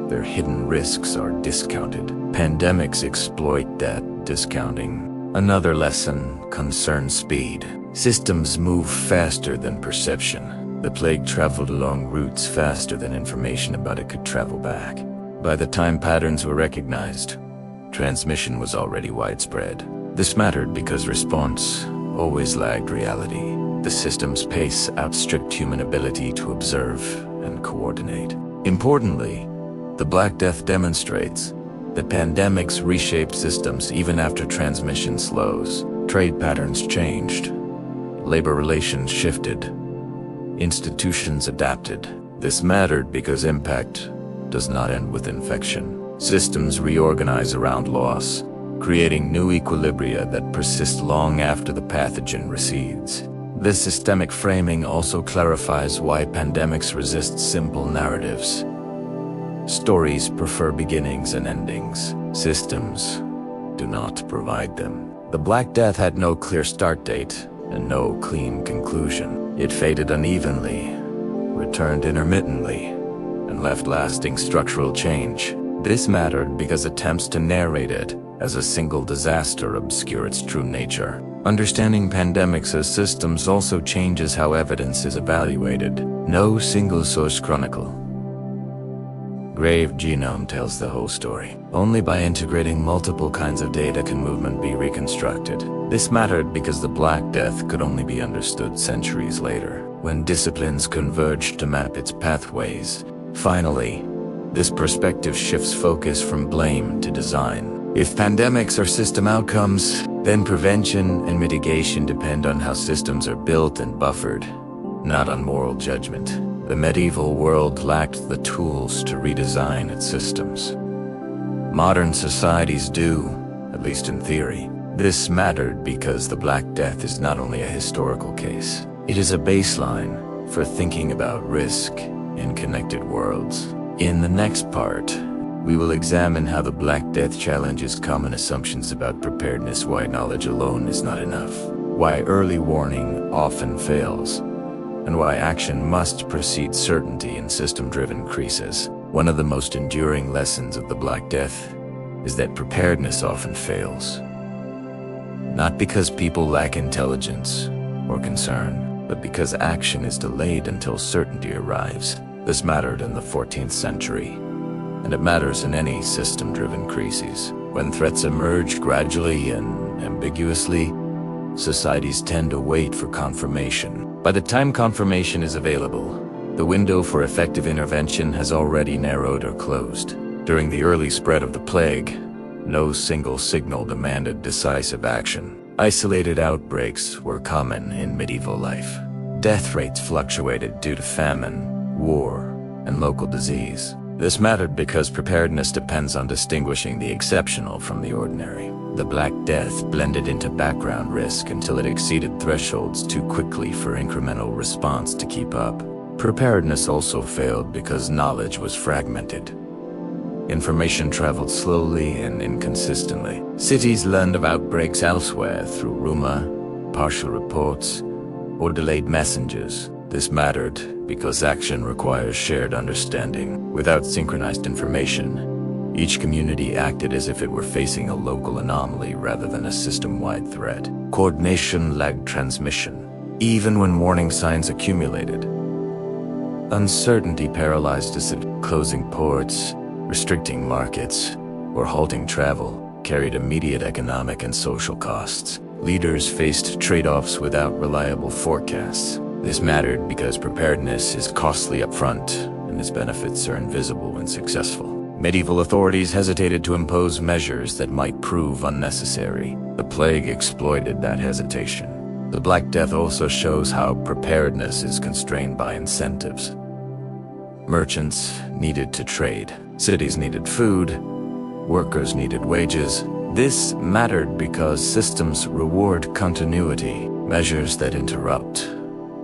their hidden risks are discounted. Pandemics exploit that discounting. Another lesson concerns speed. Systems move faster than perception. The plague traveled along routes faster than information about it could travel back. By the time patterns were recognized, transmission was already widespread. This mattered because response always lagged reality. The system's pace outstripped human ability to observe and coordinate. Importantly, the Black Death demonstrates that pandemics reshaped systems even after transmission slows. Trade patterns changed, labor relations shifted, institutions adapted. This mattered because impact does not end with infection. Systems reorganize around loss, creating new equilibria that persist long after the pathogen recedes. This systemic framing also clarifies why pandemics resist simple narratives. Stories prefer beginnings and endings. Systems do not provide them. The Black Death had no clear start date and no clean conclusion. It faded unevenly, returned intermittently, and left lasting structural change. This mattered because attempts to narrate it as a single disaster obscure its true nature. Understanding pandemics as systems also changes how evidence is evaluated. No single source chronicle. Grave genome tells the whole story. Only by integrating multiple kinds of data can movement be reconstructed. This mattered because the Black Death could only be understood centuries later, when disciplines converged to map its pathways. Finally, this perspective shifts focus from blame to design. If pandemics are system outcomes, then prevention and mitigation depend on how systems are built and buffered, not on moral judgment. The medieval world lacked the tools to redesign its systems. Modern societies do, at least in theory. This mattered because the Black Death is not only a historical case, it is a baseline for thinking about risk in connected worlds. In the next part, we will examine how the Black Death challenges common assumptions about preparedness, why knowledge alone is not enough, why early warning often fails, and why action must precede certainty in system-driven crises. One of the most enduring lessons of the Black Death is that preparedness often fails. Not because people lack intelligence or concern, but because action is delayed until certainty arrives. This mattered in the 14th century, and it matters in any system-driven crises. When threats emerge gradually and ambiguously, societies tend to wait for confirmation. By the time confirmation is available, the window for effective intervention has already narrowed or closed. During the early spread of the plague, no single signal demanded decisive action. Isolated outbreaks were common in medieval life. Death rates fluctuated due to famine, war, and local disease. This mattered because preparedness depends on distinguishing the exceptional from the ordinary. The Black Death blended into background risk until it exceeded thresholds too quickly for incremental response to keep up. Preparedness also failed because knowledge was fragmented. Information traveled slowly and inconsistently. Cities learned of outbreaks elsewhere through rumor, partial reports, or delayed messengers. This mattered because action requires shared understanding. Without synchronized information, Each community acted as if it were facing a local anomaly rather than a system-wide threat. Coordination lagged transmission, even when warning signs accumulated. Uncertainty paralyzed decisions. Closing ports, restricting markets, or halting travel carried immediate economic and social costs. Leaders faced trade-offs without reliable forecasts. This mattered because preparedness is costly upfront, and its benefits are invisible when successful. Medieval authorities hesitated to impose measures that might prove unnecessary. The plague exploited that hesitation. The Black Death also shows how preparedness is constrained by incentives. Merchants needed to trade. Cities needed food. Workers needed wages. This mattered because systems reward continuity. Measures that interrupt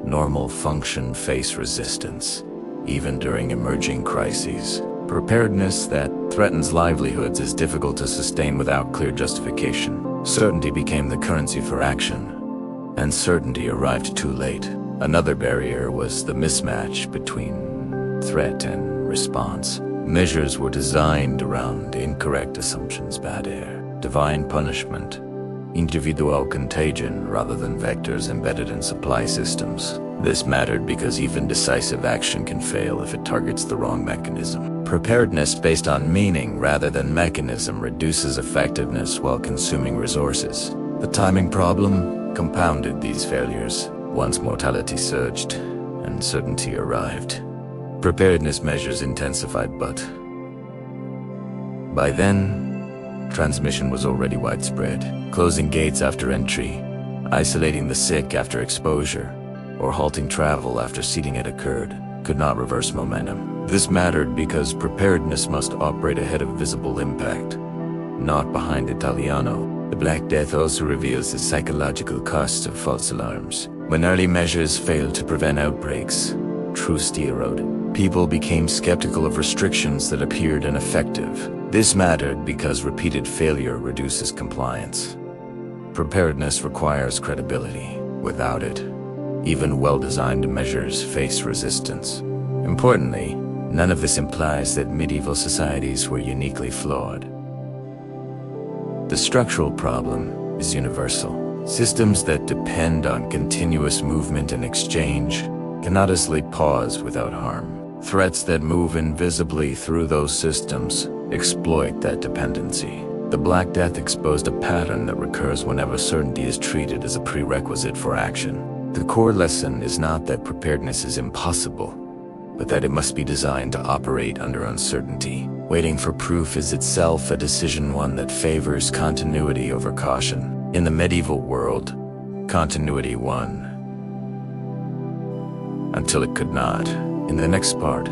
normal function face resistance, even during emerging crises. Preparedness that threatens livelihoods is difficult to sustain without clear justification. Certainty became the currency for action, and certainty arrived too late. Another barrier was the mismatch between threat and response. Measures were designed around incorrect assumptions: bad air, divine punishment, individual contagion rather than vectors embedded in supply systems. This mattered because even decisive action can fail if it targets the wrong mechanism. Preparedness based on meaning rather than mechanism reduces effectiveness while consuming resources. The timing problem compounded these failures. Once mortality surged, uncertainty arrived. Preparedness measures intensified, but by then, transmission was already widespread. Closing gates after entry, isolating the sick after exposure, or halting travel after seeding had occurred could not reverse momentum. This mattered because preparedness must operate ahead of visible impact, not behind Italiano. The Black Death also reveals the psychological costs of false alarms. When early measures failed to prevent outbreaks, trust eroded. People became skeptical of restrictions that appeared ineffective. This mattered because repeated failure reduces compliance. Preparedness requires credibility. Without it, even well-designed measures face resistance. Importantly, none of this implies that medieval societies were uniquely flawed. The structural problem is universal. Systems that depend on continuous movement and exchange cannot easily pause without harm. Threats that move invisibly through those systems exploit that dependency. The Black Death exposed a pattern that recurs whenever certainty is treated as a prerequisite for action. The core lesson is not that preparedness is impossible, but that it must be designed to operate under uncertainty. Waiting for proof is itself a decision, one that favors continuity over caution. In the medieval world, continuity won, until it could not. In the next part,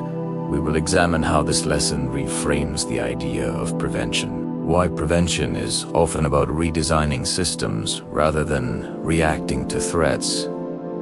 we will examine how this lesson reframes the idea of prevention. Why prevention is often about redesigning systems rather than reacting to threats,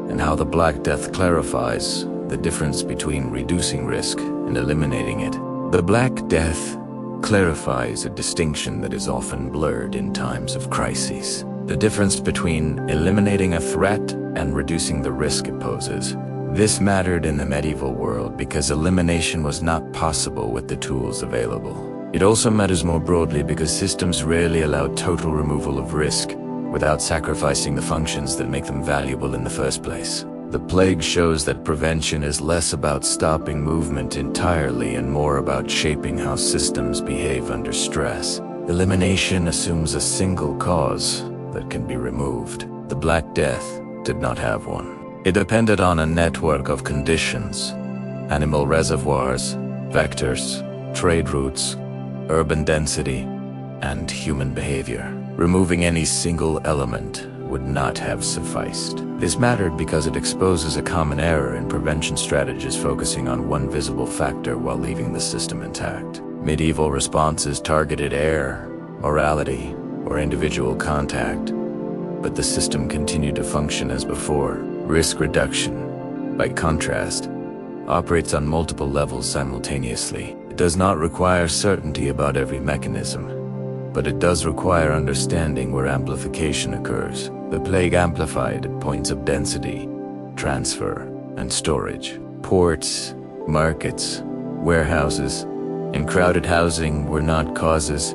and how the Black Death clarifies the difference between reducing risk and eliminating it. The Black Death clarifies a distinction that is often blurred in times of crises. The difference between eliminating a threat and reducing the risk it poses. This mattered in the medieval world because elimination was not possible with the tools available. It also matters more broadly because systems rarely allow total removal of risk without sacrificing the functions that make them valuable in the first place. The plague shows that prevention is less about stopping movement entirely and more about shaping how systems behave under stress. Elimination assumes a single cause that can be removed. The Black Death did not have one. It depended on a network of conditions: animal reservoirs, vectors, trade routes, urban density, and human behavior. Removing any single element would not have sufficed. This mattered because it exposes a common error in prevention strategies, focusing on one visible factor while leaving the system intact. Medieval responses targeted air, morality, or individual contact, but the system continued to function as before. Risk reduction, by contrast, operates on multiple levels simultaneously. It does not require certainty about every mechanism, but it does require understanding where amplification occurs. The plague amplified at points of density, transfer, and storage. Ports, markets, warehouses, and crowded housing were not causes,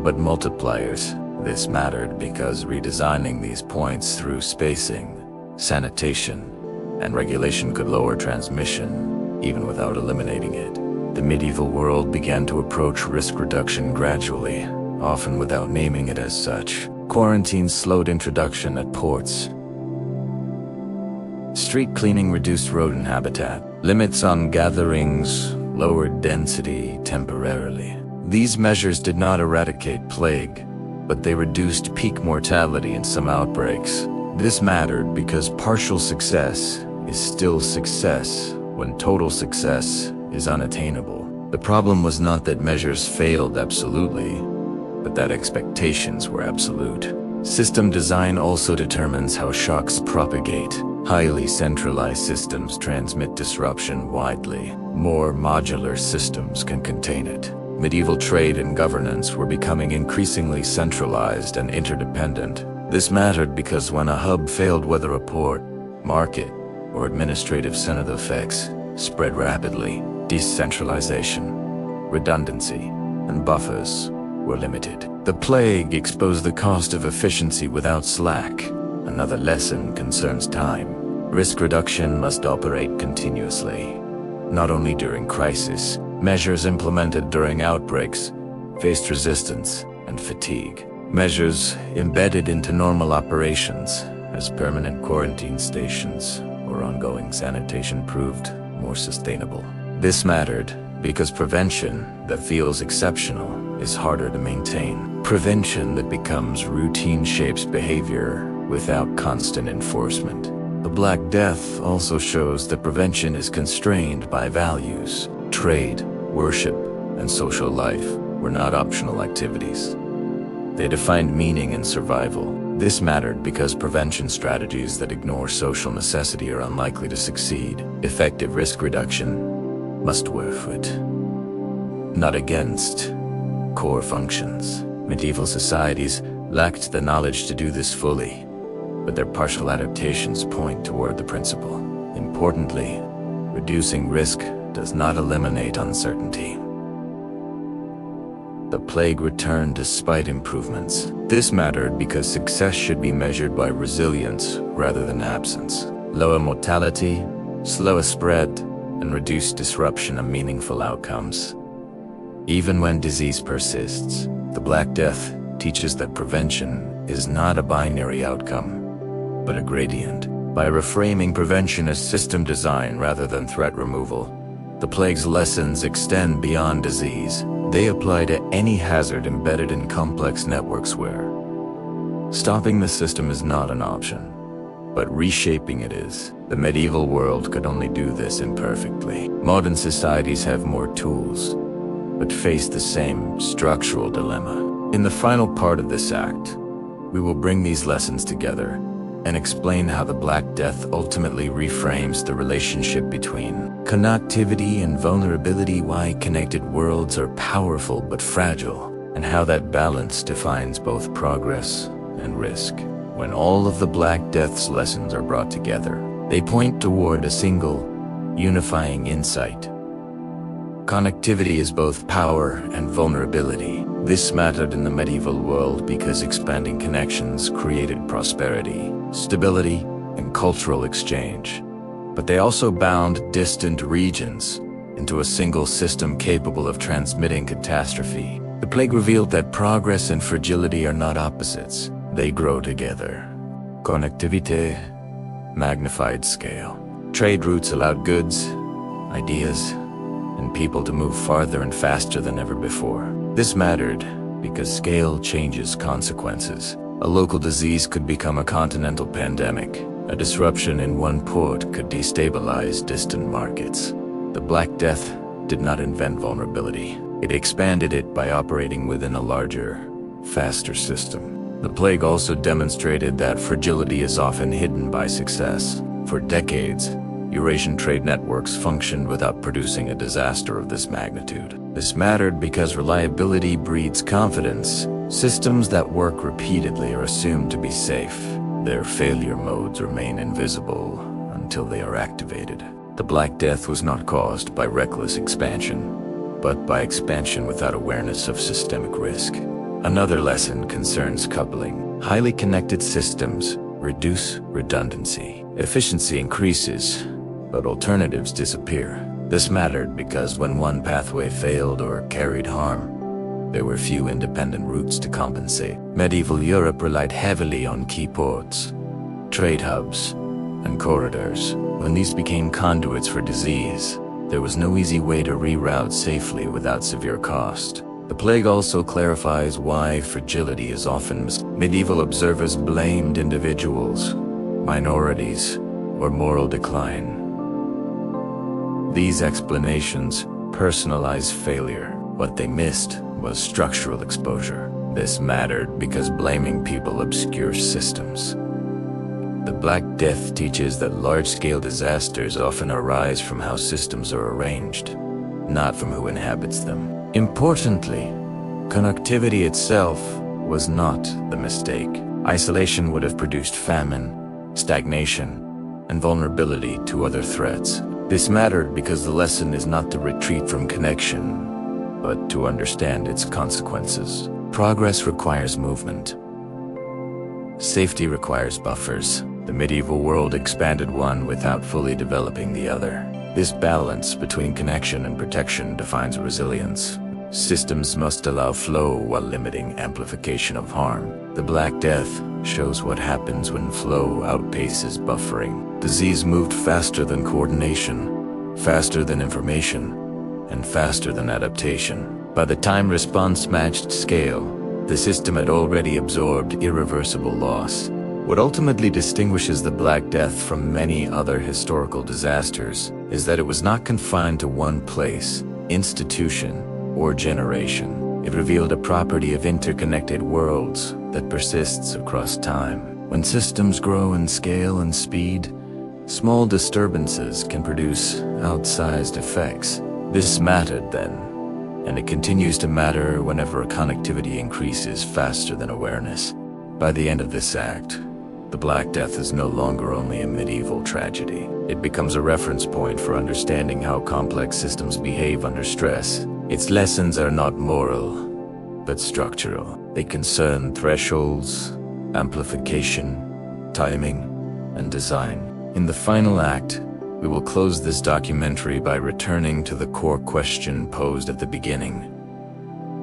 but multipliers. This mattered because redesigning these points through spacing, sanitation, and regulation could lower transmission, even without eliminating it. The medieval world began to approach risk reduction gradually, often without naming it as such. Quarantine slowed introduction at ports. Street cleaning reduced rodent habitat. Limits on gatherings lowered density temporarily. These measures did not eradicate plague, but they reduced peak mortality in some outbreaks. This mattered because partial success is still success when total success is unattainable. The problem was not that measures failed absolutely, but that expectations were absolute. System design also determines how shocks propagate. Highly centralized systems transmit disruption widely. More modular systems can contain it. Medieval trade and governance were becoming increasingly centralized and interdependent. This mattered because when a hub failed, whether a port, market, or administrative center, the effects spread rapidly. Decentralization, redundancy, and buffers were limited. The plague exposed the cost of efficiency without slack. Another lesson concerns time. Risk reduction must operate continuously. Not only during crisis, measures implemented during outbreaks faced resistance and fatigue. Measures embedded into normal operations, as permanent quarantine stations or ongoing sanitation, proved more sustainable. This mattered because prevention that feels exceptional is harder to maintain. Prevention that becomes routine shapes behavior without constant enforcement. The Black Death also shows that prevention is constrained by values. Trade, worship, and social life were not optional activities. They defined meaning and survival. This mattered because prevention strategies that ignore social necessity are unlikely to succeed. Effective risk reduction must work with, not against, core functions. Medieval societies lacked the knowledge to do this fully, but their partial adaptations point toward the principle. Importantly, reducing risk does not eliminate uncertainty. The plague returned despite improvements. This mattered because success should be measured by resilience rather than absence. Lower mortality, slower spread, and reduced disruption are meaningful outcomes. Even when disease persists, the Black Death teaches that prevention is not a binary outcome, but a gradient. By reframing prevention as system design rather than threat removal, the plague's lessons extend beyond disease. They apply to any hazard embedded in complex networks where stopping the system is not an option, but reshaping it is. The medieval world could only do this imperfectly. Modern societies have more tools, but face the same structural dilemma. In the final part of this act, we will bring these lessons together and explain how the Black Death ultimately reframes the relationship between connectivity and vulnerability, why connected worlds are powerful but fragile, and how that balance defines both progress and risk. When all of the Black Death's lessons are brought together, they point toward a single, unifying insight. Connectivity is both power and vulnerability. This mattered in the medieval world because expanding connections created prosperity, stability, and cultural exchange. But they also bound distant regions into a single system capable of transmitting catastrophe. The plague revealed that progress and fragility are not opposites. They grow together. Connectivité, magnified scale. Trade routes allowed goods, ideas, and people to move farther and faster than ever before. This mattered because scale changes consequences. A local disease could become a continental pandemic. A disruption in one port could destabilize distant markets. The Black Death did not invent vulnerability. It expanded it by operating within a larger, faster system. The plague also demonstrated that fragility is often hidden by success. For decades, Eurasian trade networks functioned without producing a disaster of this magnitude. This mattered because reliability breeds confidence. Systems that work repeatedly are assumed to be safe. Their failure modes remain invisible until they are activated. The Black Death was not caused by reckless expansion, but by expansion without awareness of systemic risk. Another lesson concerns coupling. Highly connected systems reduce redundancy. Efficiency increases, but alternatives disappear. This mattered because when one pathway failed or carried harm, there were few independent routes to compensate. Medieval Europe relied heavily on key ports, trade hubs, and corridors. When these became conduits for disease, there was no easy way to reroute safely without severe cost. The plague also clarifies why fragility is often medieval observers blamed individuals, minorities, or moral decline. These explanations personalize failure. What they missed was structural exposure. This mattered because blaming people obscures systems. The Black Death teaches that large-scale disasters often arise from how systems are arranged, not from who inhabits them. Importantly, connectivity itself was not the mistake. Isolation would have produced famine, stagnation, and vulnerability to other threats. This mattered because the lesson is not to retreat from connection, but to understand its consequences. Progress requires movement. Safety requires buffers. The medieval world expanded one without fully developing the other. This balance between connection and protection defines resilience. Systems must allow flow while limiting amplification of harm. The Black Death shows what happens when flow outpaces buffering. Disease moved faster than coordination, faster than information, and faster than adaptation. By the time response matched scale, the system had already absorbed irreversible loss. What ultimately distinguishes the Black Death from many other historical disasters is that it was not confined to one place, institution, or generation. It revealed a property of interconnected worlds that persists across time. When systems grow in scale and speed, small disturbances can produce outsized effects. This mattered then, and it continues to matter whenever connectivity increases faster than awareness. By the end of this act, the Black Death is no longer only a medieval tragedy. It becomes a reference point for understanding how complex systems behave under stress. Its lessons are not moral, but structural. They concern thresholds, amplification, timing, and design. In the final act, we will close this documentary by returning to the core question posed at the beginning: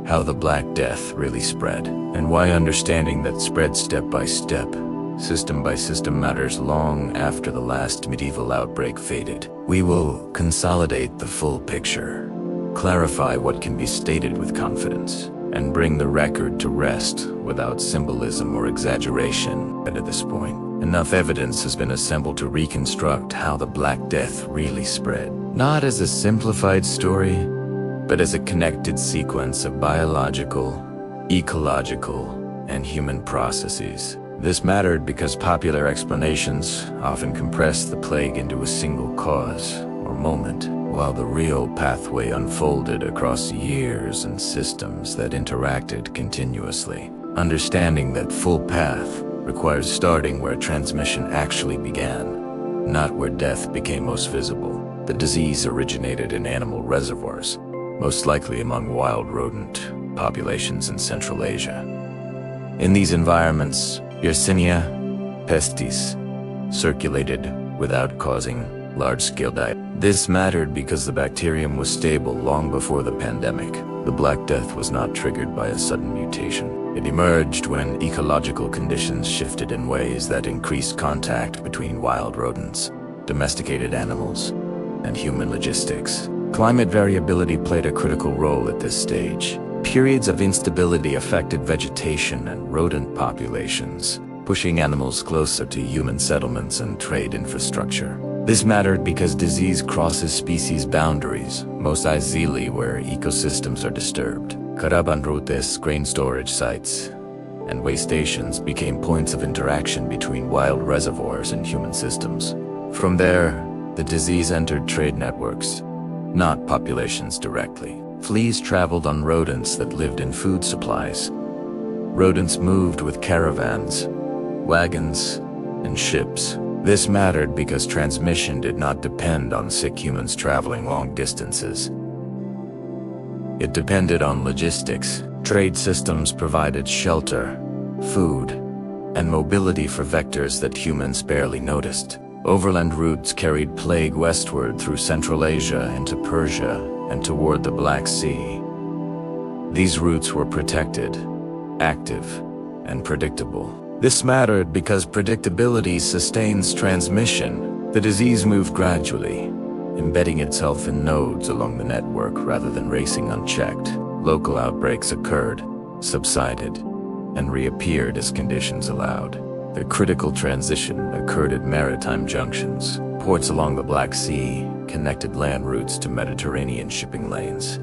how the Black Death really spread, and why understanding that spread step by step, system by system matters long after the last medieval outbreak faded. We will consolidate the full picture, clarify what can be stated with confidence, and bring the record to rest without symbolism or exaggeration. And at this point, enough evidence has been assembled to reconstruct how the Black Death really spread. Not as a simplified story, but as a connected sequence of biological, ecological, and human processes. This mattered because popular explanations often compress the plague into a single cause or moment, while the real pathway unfolded across years and systems that interacted continuously. Understanding that full path requires starting where transmission actually began, not where death became most visible. The disease originated in animal reservoirs, most likely among wild rodent populations in Central Asia. In these environments, Yersinia pestis circulated without causing large-scale death. This mattered because the bacterium was stable long before the pandemic. The Black Death was not triggered by a sudden mutation. It emerged when ecological conditions shifted in ways that increased contact between wild rodents, domesticated animals, and human logistics. Climate variability played a critical role at this stage. Periods of instability affected vegetation and rodent populations, pushing animals closer to human settlements and trade infrastructure. This mattered because disease crosses species boundaries, most ideally where ecosystems are disturbed. Carabanrutes, grain storage sites, and waste stations became points of interaction between wild reservoirs and human systems. From there, the disease entered trade networks, not populations directly. Fleas traveled on rodents that lived in food supplies. Rodents moved with caravans, wagons, and ships. This mattered because transmission did not depend on sick humans traveling long distances. It depended on logistics. Trade systems provided shelter, food, and mobility for vectors that humans barely noticed. Overland routes carried plague westward through Central Asia into Persia and toward the Black Sea. These routes were protected, active, and predictable. This mattered because predictability sustains transmission. The disease moved gradually, embedding itself in nodes along the network rather than racing unchecked. Local outbreaks occurred, subsided, and reappeared as conditions allowed. The critical transition occurred at maritime junctions. Ports along the Black Sea connected land routes to Mediterranean shipping lanes.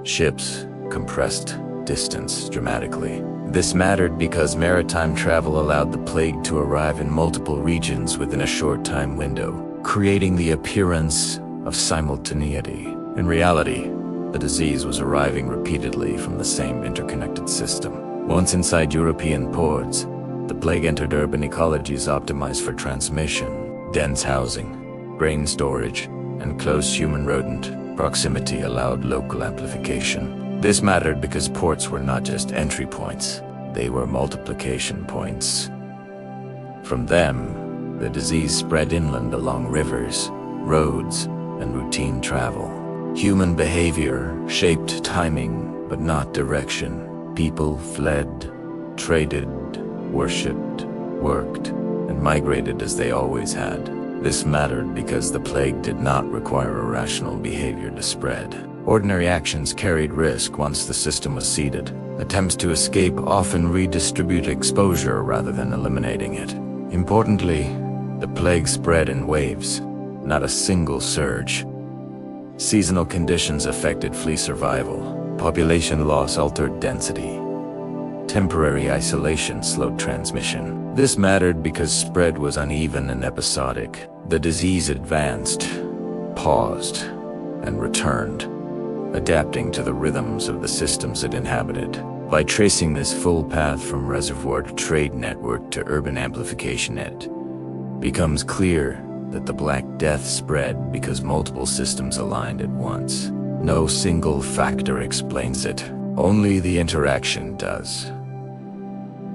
Ships compressed distance dramatically. This mattered because maritime travel allowed the plague to arrive in multiple regions within a short time window, creating the appearance of simultaneity. In reality, the disease was arriving repeatedly from the same interconnected system. Once inside European ports, the plague entered urban ecologies optimized for transmission. Dense housing, grain storage, and close human-rodent proximity allowed local amplification. This mattered because ports were not just entry points, they were multiplication points. From them, the disease spread inland along rivers, roads, and routine travel. Human behavior shaped timing, but not direction. People fled, traded, worshipped, worked, and migrated as they always had. This mattered because the plague did not require irrational behavior to spread. Ordinary actions carried risk once the system was seeded. Attempts to escape often redistribute exposure rather than eliminating it. Importantly, the plague spread in waves, not a single surge. Seasonal conditions affected flea survival. Population loss altered density. Temporary isolation slowed transmission. This mattered because spread was uneven and episodic. The disease advanced, paused, and returned, adapting to the rhythms of the systems it inhabited. By tracing this full path from reservoir to trade network to urban amplification, it becomes clear that the Black Death spread because multiple systems aligned at once. No single factor explains it, only the interaction does.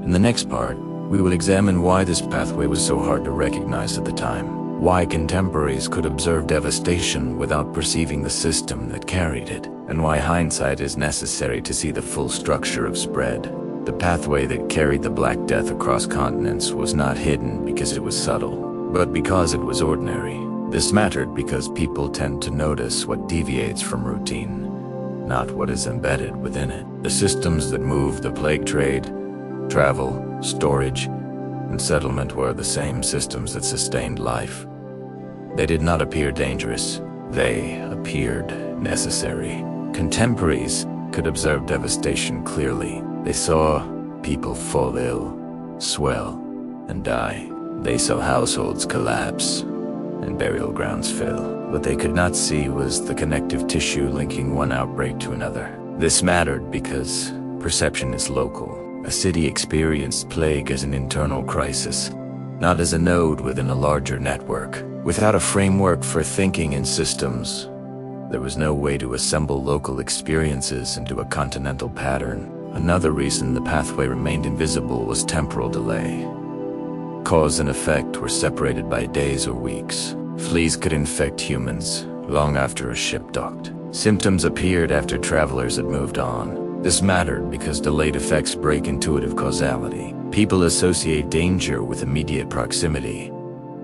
In the next part, we will examine why this pathway was so hard to recognize at the time, why contemporaries could observe devastation without perceiving the system that carried it, and why hindsight is necessary to see the full structure of spread. The pathway that carried the Black Death across continents was not hidden because it was subtle, but because it was ordinary. This mattered because people tend to notice what deviates from routine, not what is embedded within it. The systems that moved the plague trade, travel, storage, and settlement were the same systems that sustained life. They did not appear dangerous. They appeared necessary. Contemporaries could observe devastation clearly. They saw people fall ill, swell, and die. They saw households collapse and burial grounds fill. What they could not see was the connective tissue linking one outbreak to another. This mattered because perception is local. A city experienced plague as an internal crisis, not as a node within a larger network. Without a framework for thinking in systems, there was no way to assemble local experiences into a continental pattern. Another reason the pathway remained invisible was temporal delay. Cause and effect were separated by days or weeks. Fleas could infect humans long after a ship docked. Symptoms appeared after travelers had moved on. This mattered because delayed effects break intuitive causality. People associate danger with immediate proximity,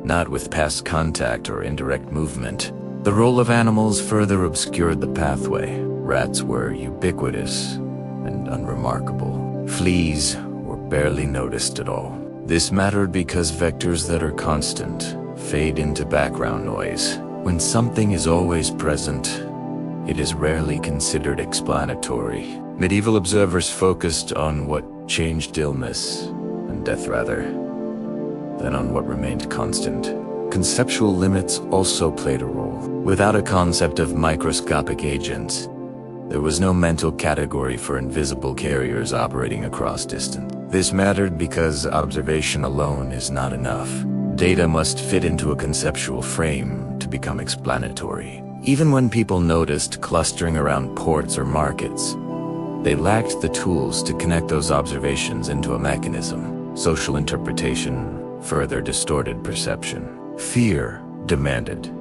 not with past contact or indirect movement. The role of animals further obscured the pathway. Rats were ubiquitous and unremarkable. Fleas were barely noticed at all. This mattered because vectors that are constant fade into background noise. When something is always present, it is rarely considered explanatory. Medieval observers focused on what changed illness, and death rather, than on what remained constant. Conceptual limits also played a role. Without a concept of microscopic agents, there was no mental category for invisible carriers operating across distance. This mattered because observation alone is not enough. Data must fit into a conceptual frame to become explanatory. Even when people noticed clustering around ports or markets, they lacked the tools to connect those observations into a mechanism. Social interpretation further distorted perception. Fear demanded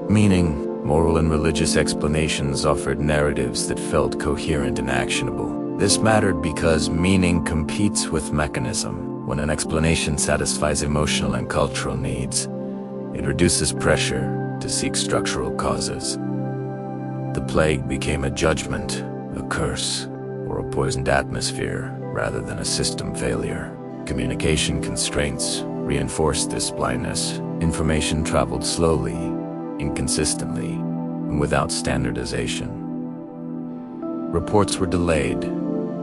meaning. Moral and religious explanations offered narratives that felt coherent and actionable. This mattered because meaning competes with mechanism. When an explanation satisfies emotional and cultural needs, it reduces pressure to seek structural causes. The plague became a judgment, a curse, or a poisoned atmosphere rather than a system failure. Communication constraints reinforced this blindness. Information traveled slowly, inconsistently, and without standardization. Reports were delayed,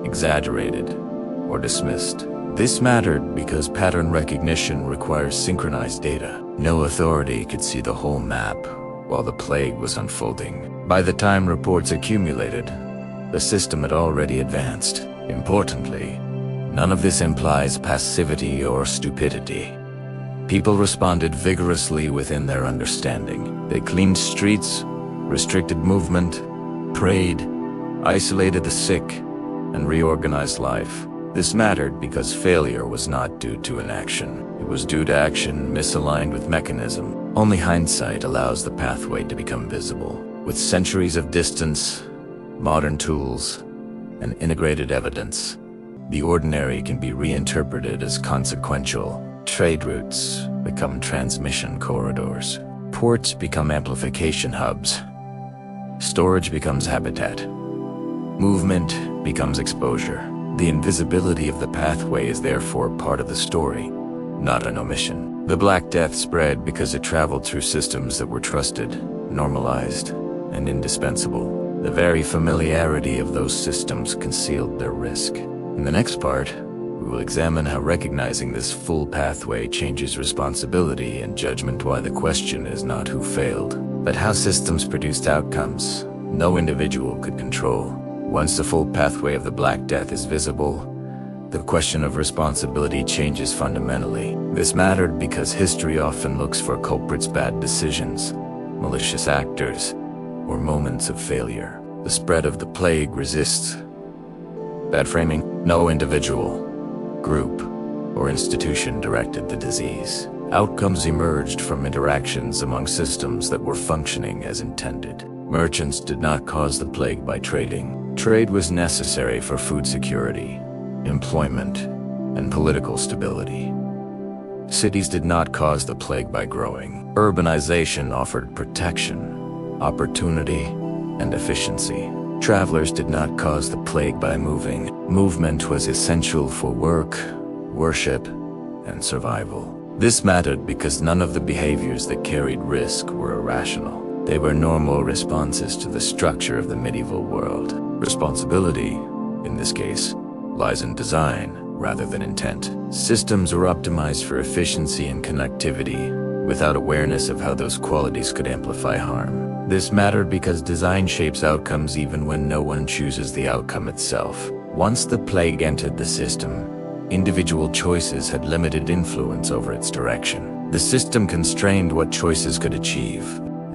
exaggerated, or dismissed. This mattered because pattern recognition requires synchronized data. No authority could see the whole map while the plague was unfolding. By the time reports accumulated, the system had already advanced. Importantly, none of this implies passivity or stupidity. People responded vigorously within their understanding. They cleaned streets, restricted movement, prayed, isolated the sick, and reorganized life. This mattered because failure was not due to inaction. It was due to action misaligned with mechanism. Only hindsight allows the pathway to become visible. With centuries of distance, modern tools, and integrated evidence, the ordinary can be reinterpreted as consequential. Trade routes become transmission corridors. Ports become amplification hubs. Storage becomes habitat. Movement becomes exposure. The invisibility of the pathway is therefore part of the story, not an omission. The Black Death spread because it traveled through systems that were trusted, normalized, and indispensable. The very familiarity of those systems concealed their risk. In the next part, we will examine how recognizing this full pathway changes responsibility and judgment. Why the question is not who failed, but how systems produced outcomes no individual could control. Once the full pathway of the Black Death is visible, the question of responsibility changes fundamentally. This mattered because history often looks for culprits, bad decisions, malicious actors, or moments of failure. The spread of the plague resists that framing. No individual, group, or institution directed the disease. Outcomes emerged from interactions among systems that were functioning as intended. Merchants did not cause the plague by trading. Trade was necessary for food security, employment, and political stability. Cities did not cause the plague by growing. Urbanization offered protection, opportunity, and efficiency. Travelers did not cause the plague by moving. Movement was essential for work, worship, and survival. This mattered because none of the behaviors that carried risk were irrational. They were normal responses to the structure of the medieval world. Responsibility, in this case, lies in design rather than intent. Systems were optimized for efficiency and connectivity, without awareness of how those qualities could amplify harm. This mattered because design shapes outcomes even when no one chooses the outcome itself. Once the plague entered the system, individual choices had limited influence over its direction. The system constrained what choices could achieve.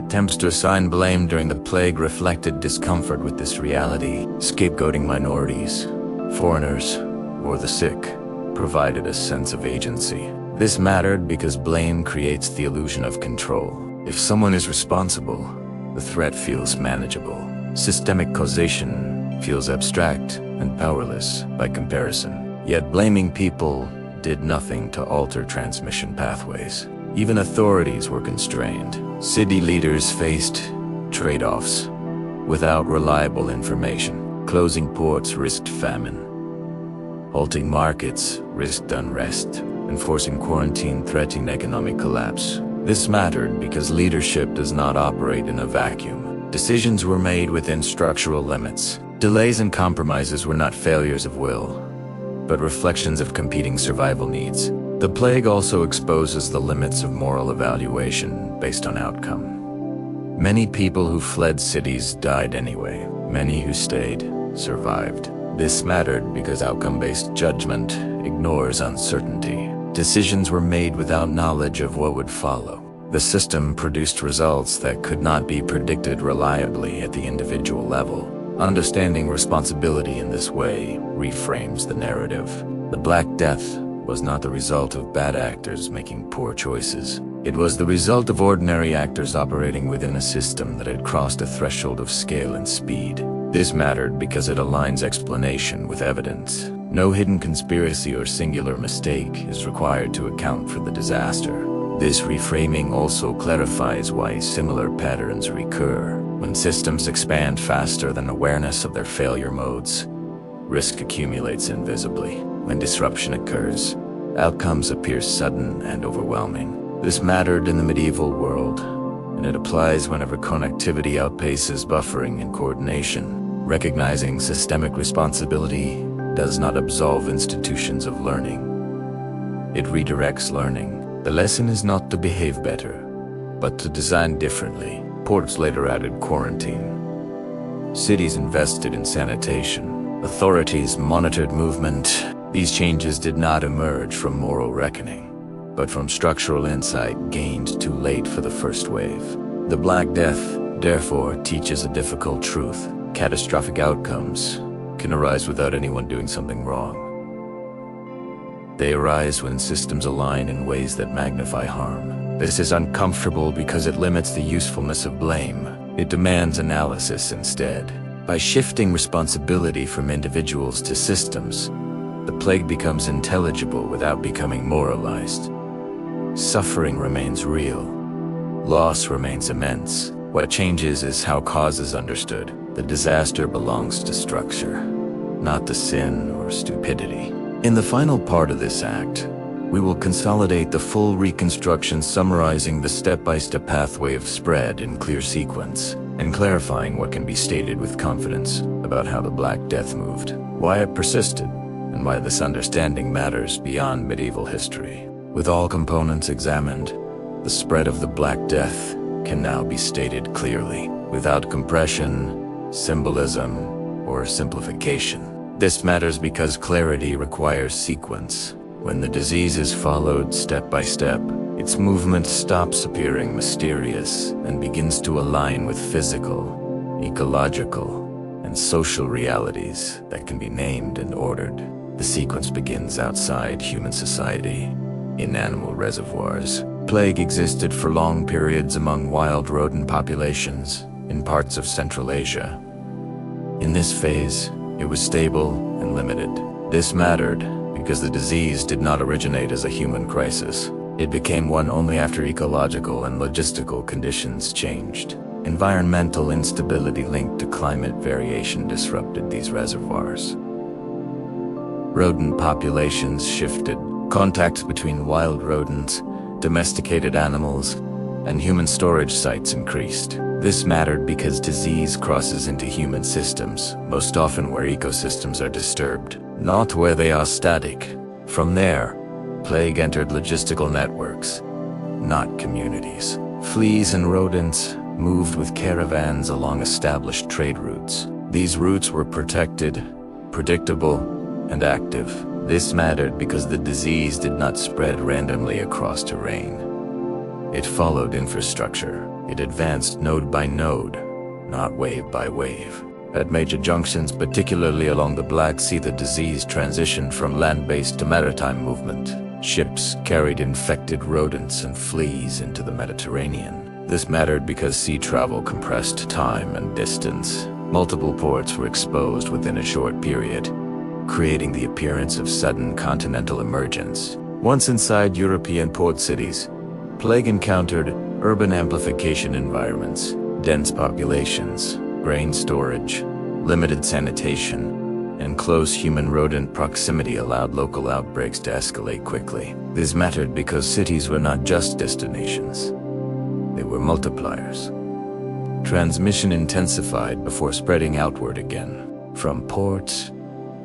Attempts to assign blame during the plague reflected discomfort with this reality. Scapegoating minorities, foreigners, or the sick provided a sense of agency. This mattered because blame creates the illusion of control. If someone is responsible, the threat feels manageable. Systemic causation feels abstract and powerless by comparison. Yet blaming people did nothing to alter transmission pathways. Even authorities were constrained. City leaders faced trade-offs without reliable information. Closing ports risked famine. Halting markets risked unrest. Enforcing quarantine threatened economic collapse. This mattered because leadership does not operate in a vacuum. Decisions were made within structural limits. Delays and compromises were not failures of will, but reflections of competing survival needs. The plague also exposes the limits of moral evaluation based on outcome. Many people who fled cities died anyway. Many who stayed survived. This mattered because outcome-based judgment ignores uncertainty. Decisions were made without knowledge of what would follow. The system produced results that could not be predicted reliably at the individual level. Understanding responsibility in this way reframes the narrative. The Black Death was not the result of bad actors making poor choices. It was the result of ordinary actors operating within a system that had crossed a threshold of scale and speed. This mattered because it aligns explanation with evidence. No hidden conspiracy or singular mistake is required to account for the disaster. This reframing also clarifies why similar patterns recur. When systems expand faster than awareness of their failure modes, risk accumulates invisibly. When disruption occurs, outcomes appear sudden and overwhelming. This mattered in the medieval world, and it applies whenever connectivity outpaces buffering and coordination. Recognizing systemic responsibility does not absolve institutions of learning. It redirects learning. The lesson is not to behave better, but to design differently. Ports later added quarantine. Cities invested in sanitation. Authorities monitored movement. These changes did not emerge from moral reckoning, but from structural insight gained too late for the first wave. The Black Death, therefore, teaches a difficult truth. Catastrophic outcomes can arise without anyone doing something wrong. They arise when systems align in ways that magnify harm. This is uncomfortable because it limits the usefulness of blame. It demands analysis instead. By shifting responsibility from individuals to systems, the plague becomes intelligible without becoming moralized. Suffering remains real. Loss remains immense. What changes is how cause is understood. The disaster belongs to structure, not to sin or stupidity. In the final part of this act, we will consolidate the full reconstruction, summarizing the step-by-step pathway of spread in clear sequence, and clarifying what can be stated with confidence about how the Black Death moved, why it persisted, and why this understanding matters beyond medieval history. With all components examined, the spread of the Black Death can now be stated clearly, without compression, symbolism, or simplification. This matters because clarity requires sequence. When the disease is followed step by step, its movement stops appearing mysterious and begins to align with physical, ecological, and social realities that can be named and ordered. The sequence begins outside human society, in animal reservoirs. Plague existed for long periods among wild rodent populations in parts of Central Asia. In this phase, it was stable and limited. This mattered because the disease did not originate as a human crisis. It became one only after ecological and logistical conditions changed. Environmental instability linked to climate variation disrupted these reservoirs. Rodent populations shifted. Contacts between wild rodents, domesticated animals, and human storage sites increased. This mattered because disease crosses into human systems, most often where ecosystems are disturbed, not where they are static. From there, plague entered logistical networks, not communities. Fleas and rodents moved with caravans along established trade routes. These routes were protected, predictable, and active. This mattered because the disease did not spread randomly across terrain. It followed infrastructure. It advanced node by node, not wave by wave. At major junctions, particularly along the Black Sea, the disease transitioned from land-based to maritime movement. Ships carried infected rodents and fleas into the Mediterranean. This mattered because sea travel compressed time and distance. Multiple ports were exposed within a short period, creating the appearance of sudden continental emergence. Once inside European port cities, plague encountered urban amplification environments, dense populations, grain storage, limited sanitation, and close human-rodent proximity allowed local outbreaks to escalate quickly. This mattered because cities were not just destinations. They were multipliers. Transmission intensified before spreading outward again. From ports,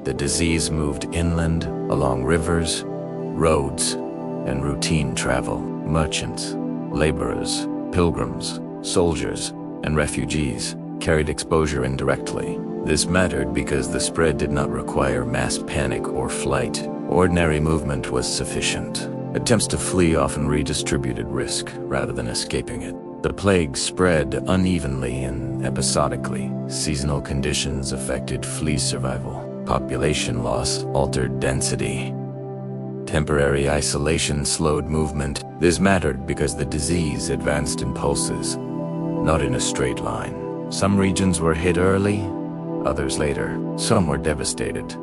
the disease moved inland, along rivers, roads, and routine travel. Merchants, laborers, pilgrims, soldiers, and refugees carried exposure indirectly. This mattered because the spread did not require mass panic or flight. Ordinary movement was sufficient. Attempts to flee often redistributed risk rather than escaping it. The plague spread unevenly and episodically. Seasonal conditions affected flea survival. Population loss altered density. Temporary isolation slowed movement. This mattered because the disease advanced in pulses, not in a straight line. Some regions were hit early, others later. Some were devastated,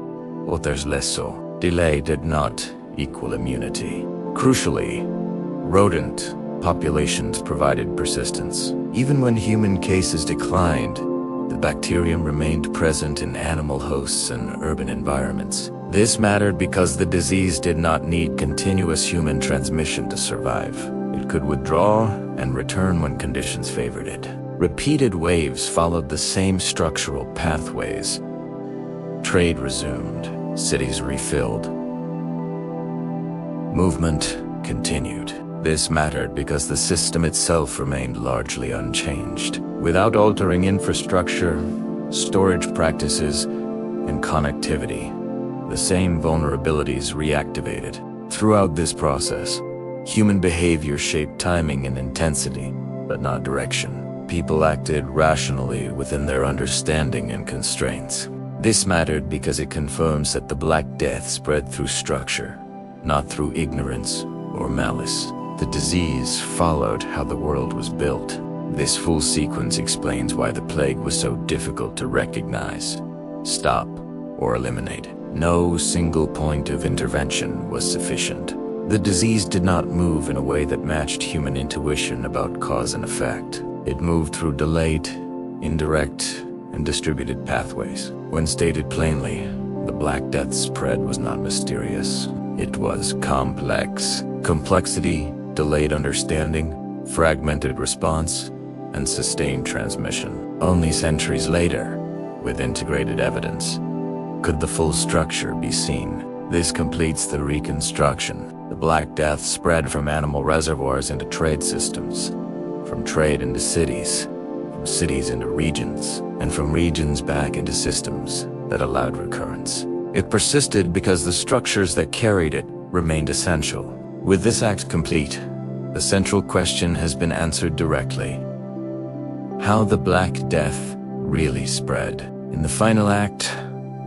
others less so. Delay did not equal immunity. Crucially, rodent populations provided persistence. Even when human cases declined, the bacterium remained present in animal hosts and urban environments. This mattered because the disease did not need continuous human transmission to survive. It could withdraw and return when conditions favored it. Repeated waves followed the same structural pathways. Trade resumed, cities refilled. Movement continued. This mattered because the system itself remained largely unchanged. Without altering infrastructure, storage practices, and connectivity, the same vulnerabilities reactivated. Throughout this process, human behavior shaped timing and intensity, but not direction. People acted rationally within their understanding and constraints. This mattered because it confirms that the Black Death spread through structure, not through ignorance or malice. The disease followed how the world was built. This full sequence explains why the plague was so difficult to recognize, stop, or eliminate. No single point of intervention was sufficient. The disease did not move in a way that matched human intuition about cause and effect. It moved through delayed, indirect, and distributed pathways. When stated plainly, the Black Death spread was not mysterious. It was complex. Complexity, delayed understanding, fragmented response, and sustained transmission. Only centuries later, with integrated evidence, could the full structure be seen. This completes the Reconstruction. The Black Death spread from animal reservoirs into trade systems, from trade into cities, from cities into regions, and from regions back into systems that allowed recurrence. It persisted because the structures that carried it remained essential. With this act complete, the central question has been answered directly: how the Black Death really spread. In the final act,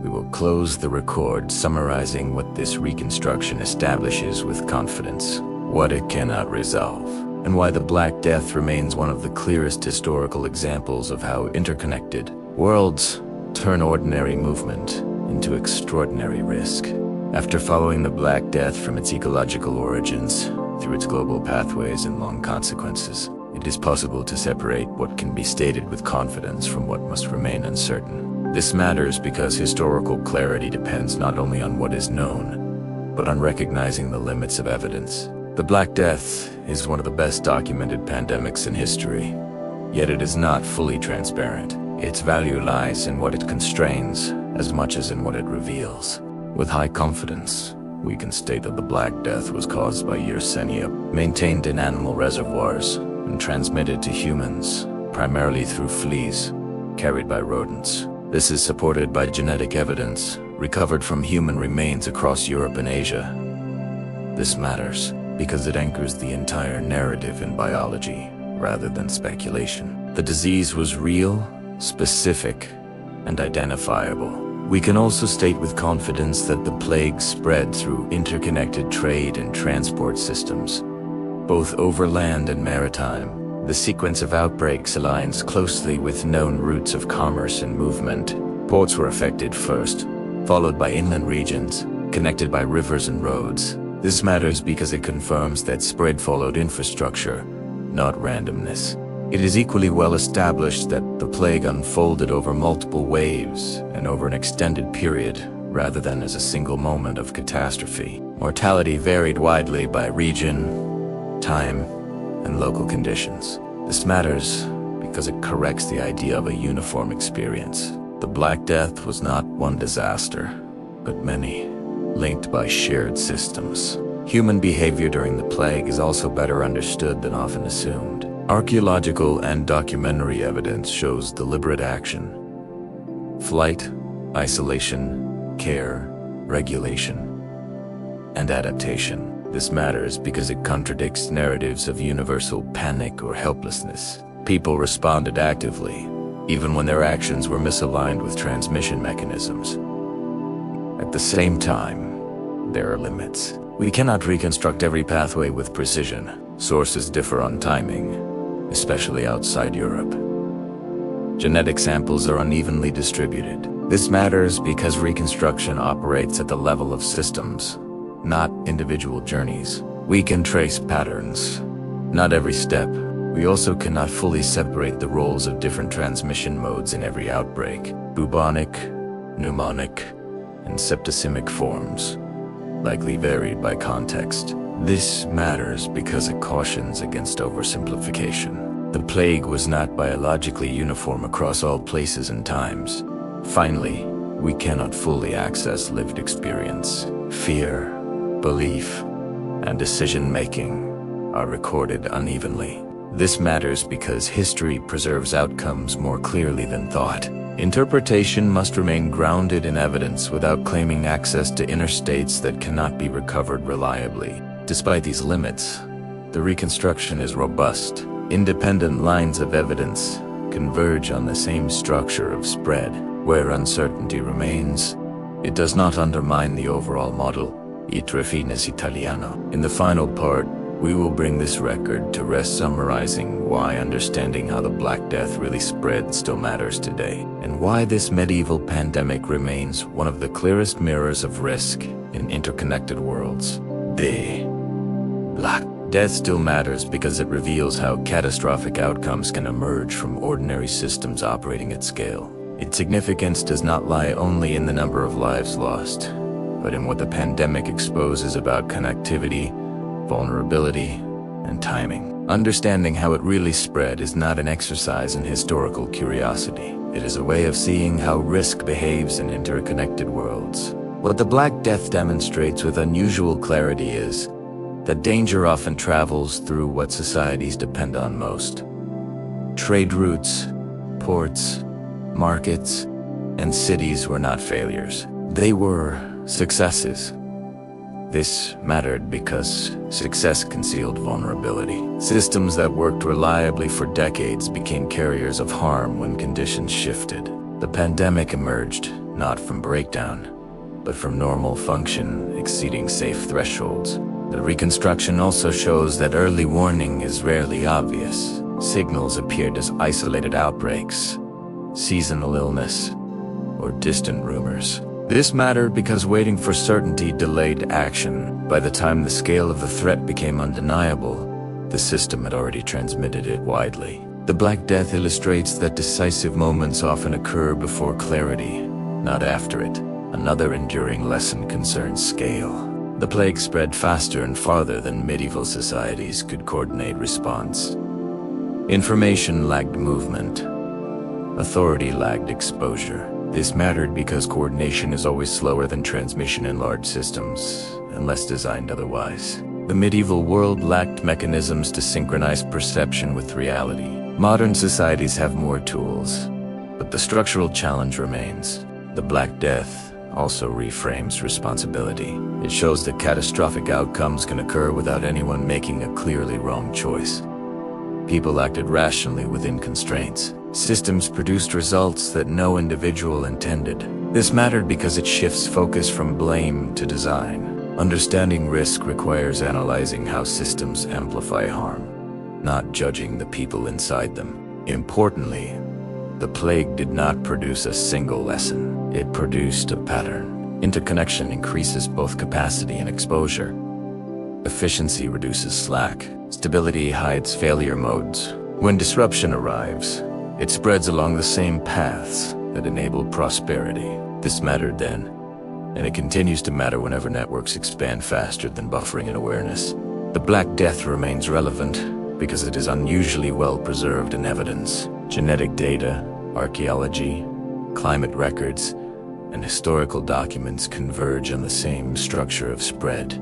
we will close the record summarizing what this reconstruction establishes with confidence, what it cannot resolve, and why the Black Death remains one of the clearest historical examples of how interconnected worlds turn ordinary movement into extraordinary risk. After following the Black Death from its ecological origins through its global pathways and long consequences, it is possible to separate what can be stated with confidence from what must remain uncertain. This matters because historical clarity depends not only on what is known, but on recognizing the limits of evidence. The Black Death is one of the best documented pandemics in history, yet it is not fully transparent. Its value lies in what it constrains as much as in what it reveals. With high confidence, we can state that the Black Death was caused by Yersinia, maintained in animal reservoirs, and transmitted to humans, primarily through fleas, carried by rodents. This is supported by genetic evidence, recovered from human remains across Europe and Asia. This matters because it anchors the entire narrative in biology, rather than speculation. The disease was real, specific, and identifiable. We can also state with confidence that the plague spread through interconnected trade and transport systems, both overland and maritime. The sequence of outbreaks aligns closely with known routes of commerce and movement. Ports were affected first, followed by inland regions, connected by rivers and roads. This matters because it confirms that spread followed infrastructure, not randomness. It is equally well established that the plague unfolded over multiple waves and over an extended period, rather than as a single moment of catastrophe. Mortality varied widely by region, time, and local conditions. This matters because it corrects the idea of a uniform experience. The Black Death was not one disaster, but many, linked by shared systems. Human behavior during the plague is also better understood than often assumed. Archaeological and documentary evidence shows deliberate action. Flight, isolation, care, regulation, and adaptation. This matters because it contradicts narratives of universal panic or helplessness. People responded actively, even when their actions were misaligned with transmission mechanisms. At the same time, there are limits. We cannot reconstruct every pathway with precision. Sources differ on timing, especially outside Europe. Genetic samples are unevenly distributed. This matters because reconstruction operates at the level of systems, not individual journeys. We can trace patterns, not every step. We also cannot fully separate the roles of different transmission modes in every outbreak. Bubonic, pneumonic, and septicemic forms, likely varied by context. This matters because it cautions against oversimplification. The plague was not biologically uniform across all places and times. Finally, we cannot fully access lived experience. Fear, belief, and decision-making are recorded unevenly. This matters because history preserves outcomes more clearly than thought. Interpretation must remain grounded in evidence without claiming access to inner states that cannot be recovered reliably. Despite these limits, the reconstruction is robust. Independent lines of evidence converge on the same structure of spread. Where uncertainty remains, it does not undermine the overall model. Ittre finis Italiano. In the final part, we will bring this record to rest, summarizing why understanding how the Black Death really spread still matters today, and why this medieval pandemic remains one of the clearest mirrors of risk in interconnected worlds. The Black Death still matters because it reveals how catastrophic outcomes can emerge from ordinary systems operating at scale. Its significance does not lie only in the number of lives lost, but in what the pandemic exposes about connectivity, vulnerability, and timing. Understanding how it really spread is not an exercise in historical curiosity. It is a way of seeing how risk behaves in interconnected worlds. What the Black Death demonstrates with unusual clarity is that danger often travels through what societies depend on most. Trade routes, ports, markets, and cities were not failures. They were successes. This mattered because success concealed vulnerability. Systems that worked reliably for decades became carriers of harm when conditions shifted. The pandemic emerged not from breakdown, but from normal function exceeding safe thresholds. The reconstruction also shows that early warning is rarely obvious. Signals appeared as isolated outbreaks, seasonal illness, or distant rumors. This mattered because waiting for certainty delayed action. By the time the scale of the threat became undeniable, the system had already transmitted it widely. The Black Death illustrates that decisive moments often occur before clarity, not after it. Another enduring lesson concerns scale. The plague spread faster and farther than medieval societies could coordinate response. Information lagged movement. Authority lagged exposure. This mattered because coordination is always slower than transmission in large systems, unless designed otherwise. The medieval world lacked mechanisms to synchronize perception with reality. Modern societies have more tools, but the structural challenge remains. The Black Death also reframes responsibility. It shows that catastrophic outcomes can occur without anyone making a clearly wrong choice. People acted rationally within constraints. Systems produced results that no individual intended. This mattered because it shifts focus from blame to design. Understanding risk requires analyzing how systems amplify harm, not judging the people inside them. Importantly, the plague did not produce a single lesson. It produced a pattern. Interconnection increases both capacity and exposure. Efficiency reduces slack. Stability hides failure modes. When disruption arrives, it spreads along the same paths that enabled prosperity. This mattered then, and it continues to matter whenever networks expand faster than buffering and awareness. The Black Death remains relevant because it is unusually well preserved in evidence. Genetic data, archaeology, climate records, and historical documents converge on the same structure of spread.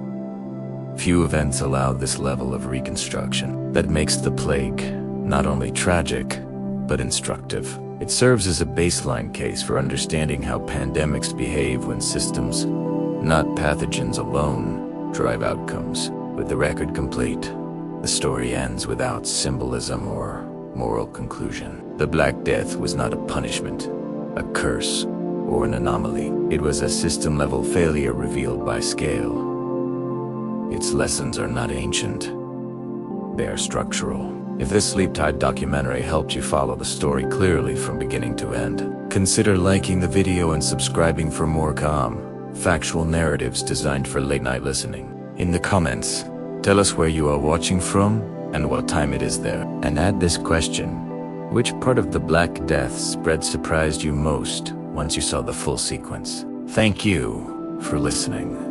Few events allow this level of reconstruction. That makes the plague not only tragic, but instructive. It serves as a baseline case for understanding how pandemics behave when systems, not pathogens alone, drive outcomes. With the record complete, the story ends without symbolism or moral conclusion. The Black Death was not a punishment, a curse, or an anomaly. It was a system-level failure revealed by scale. Its lessons are not ancient. They are structural. If this SleepTide documentary helped you follow the story clearly from beginning to end, consider liking the video and subscribing for more calm, factual narratives designed for late-night listening. In the comments, tell us where you are watching from and what time it is there. And add this question: which part of the Black Death spread surprised you most once you saw the full sequence? Thank you for listening.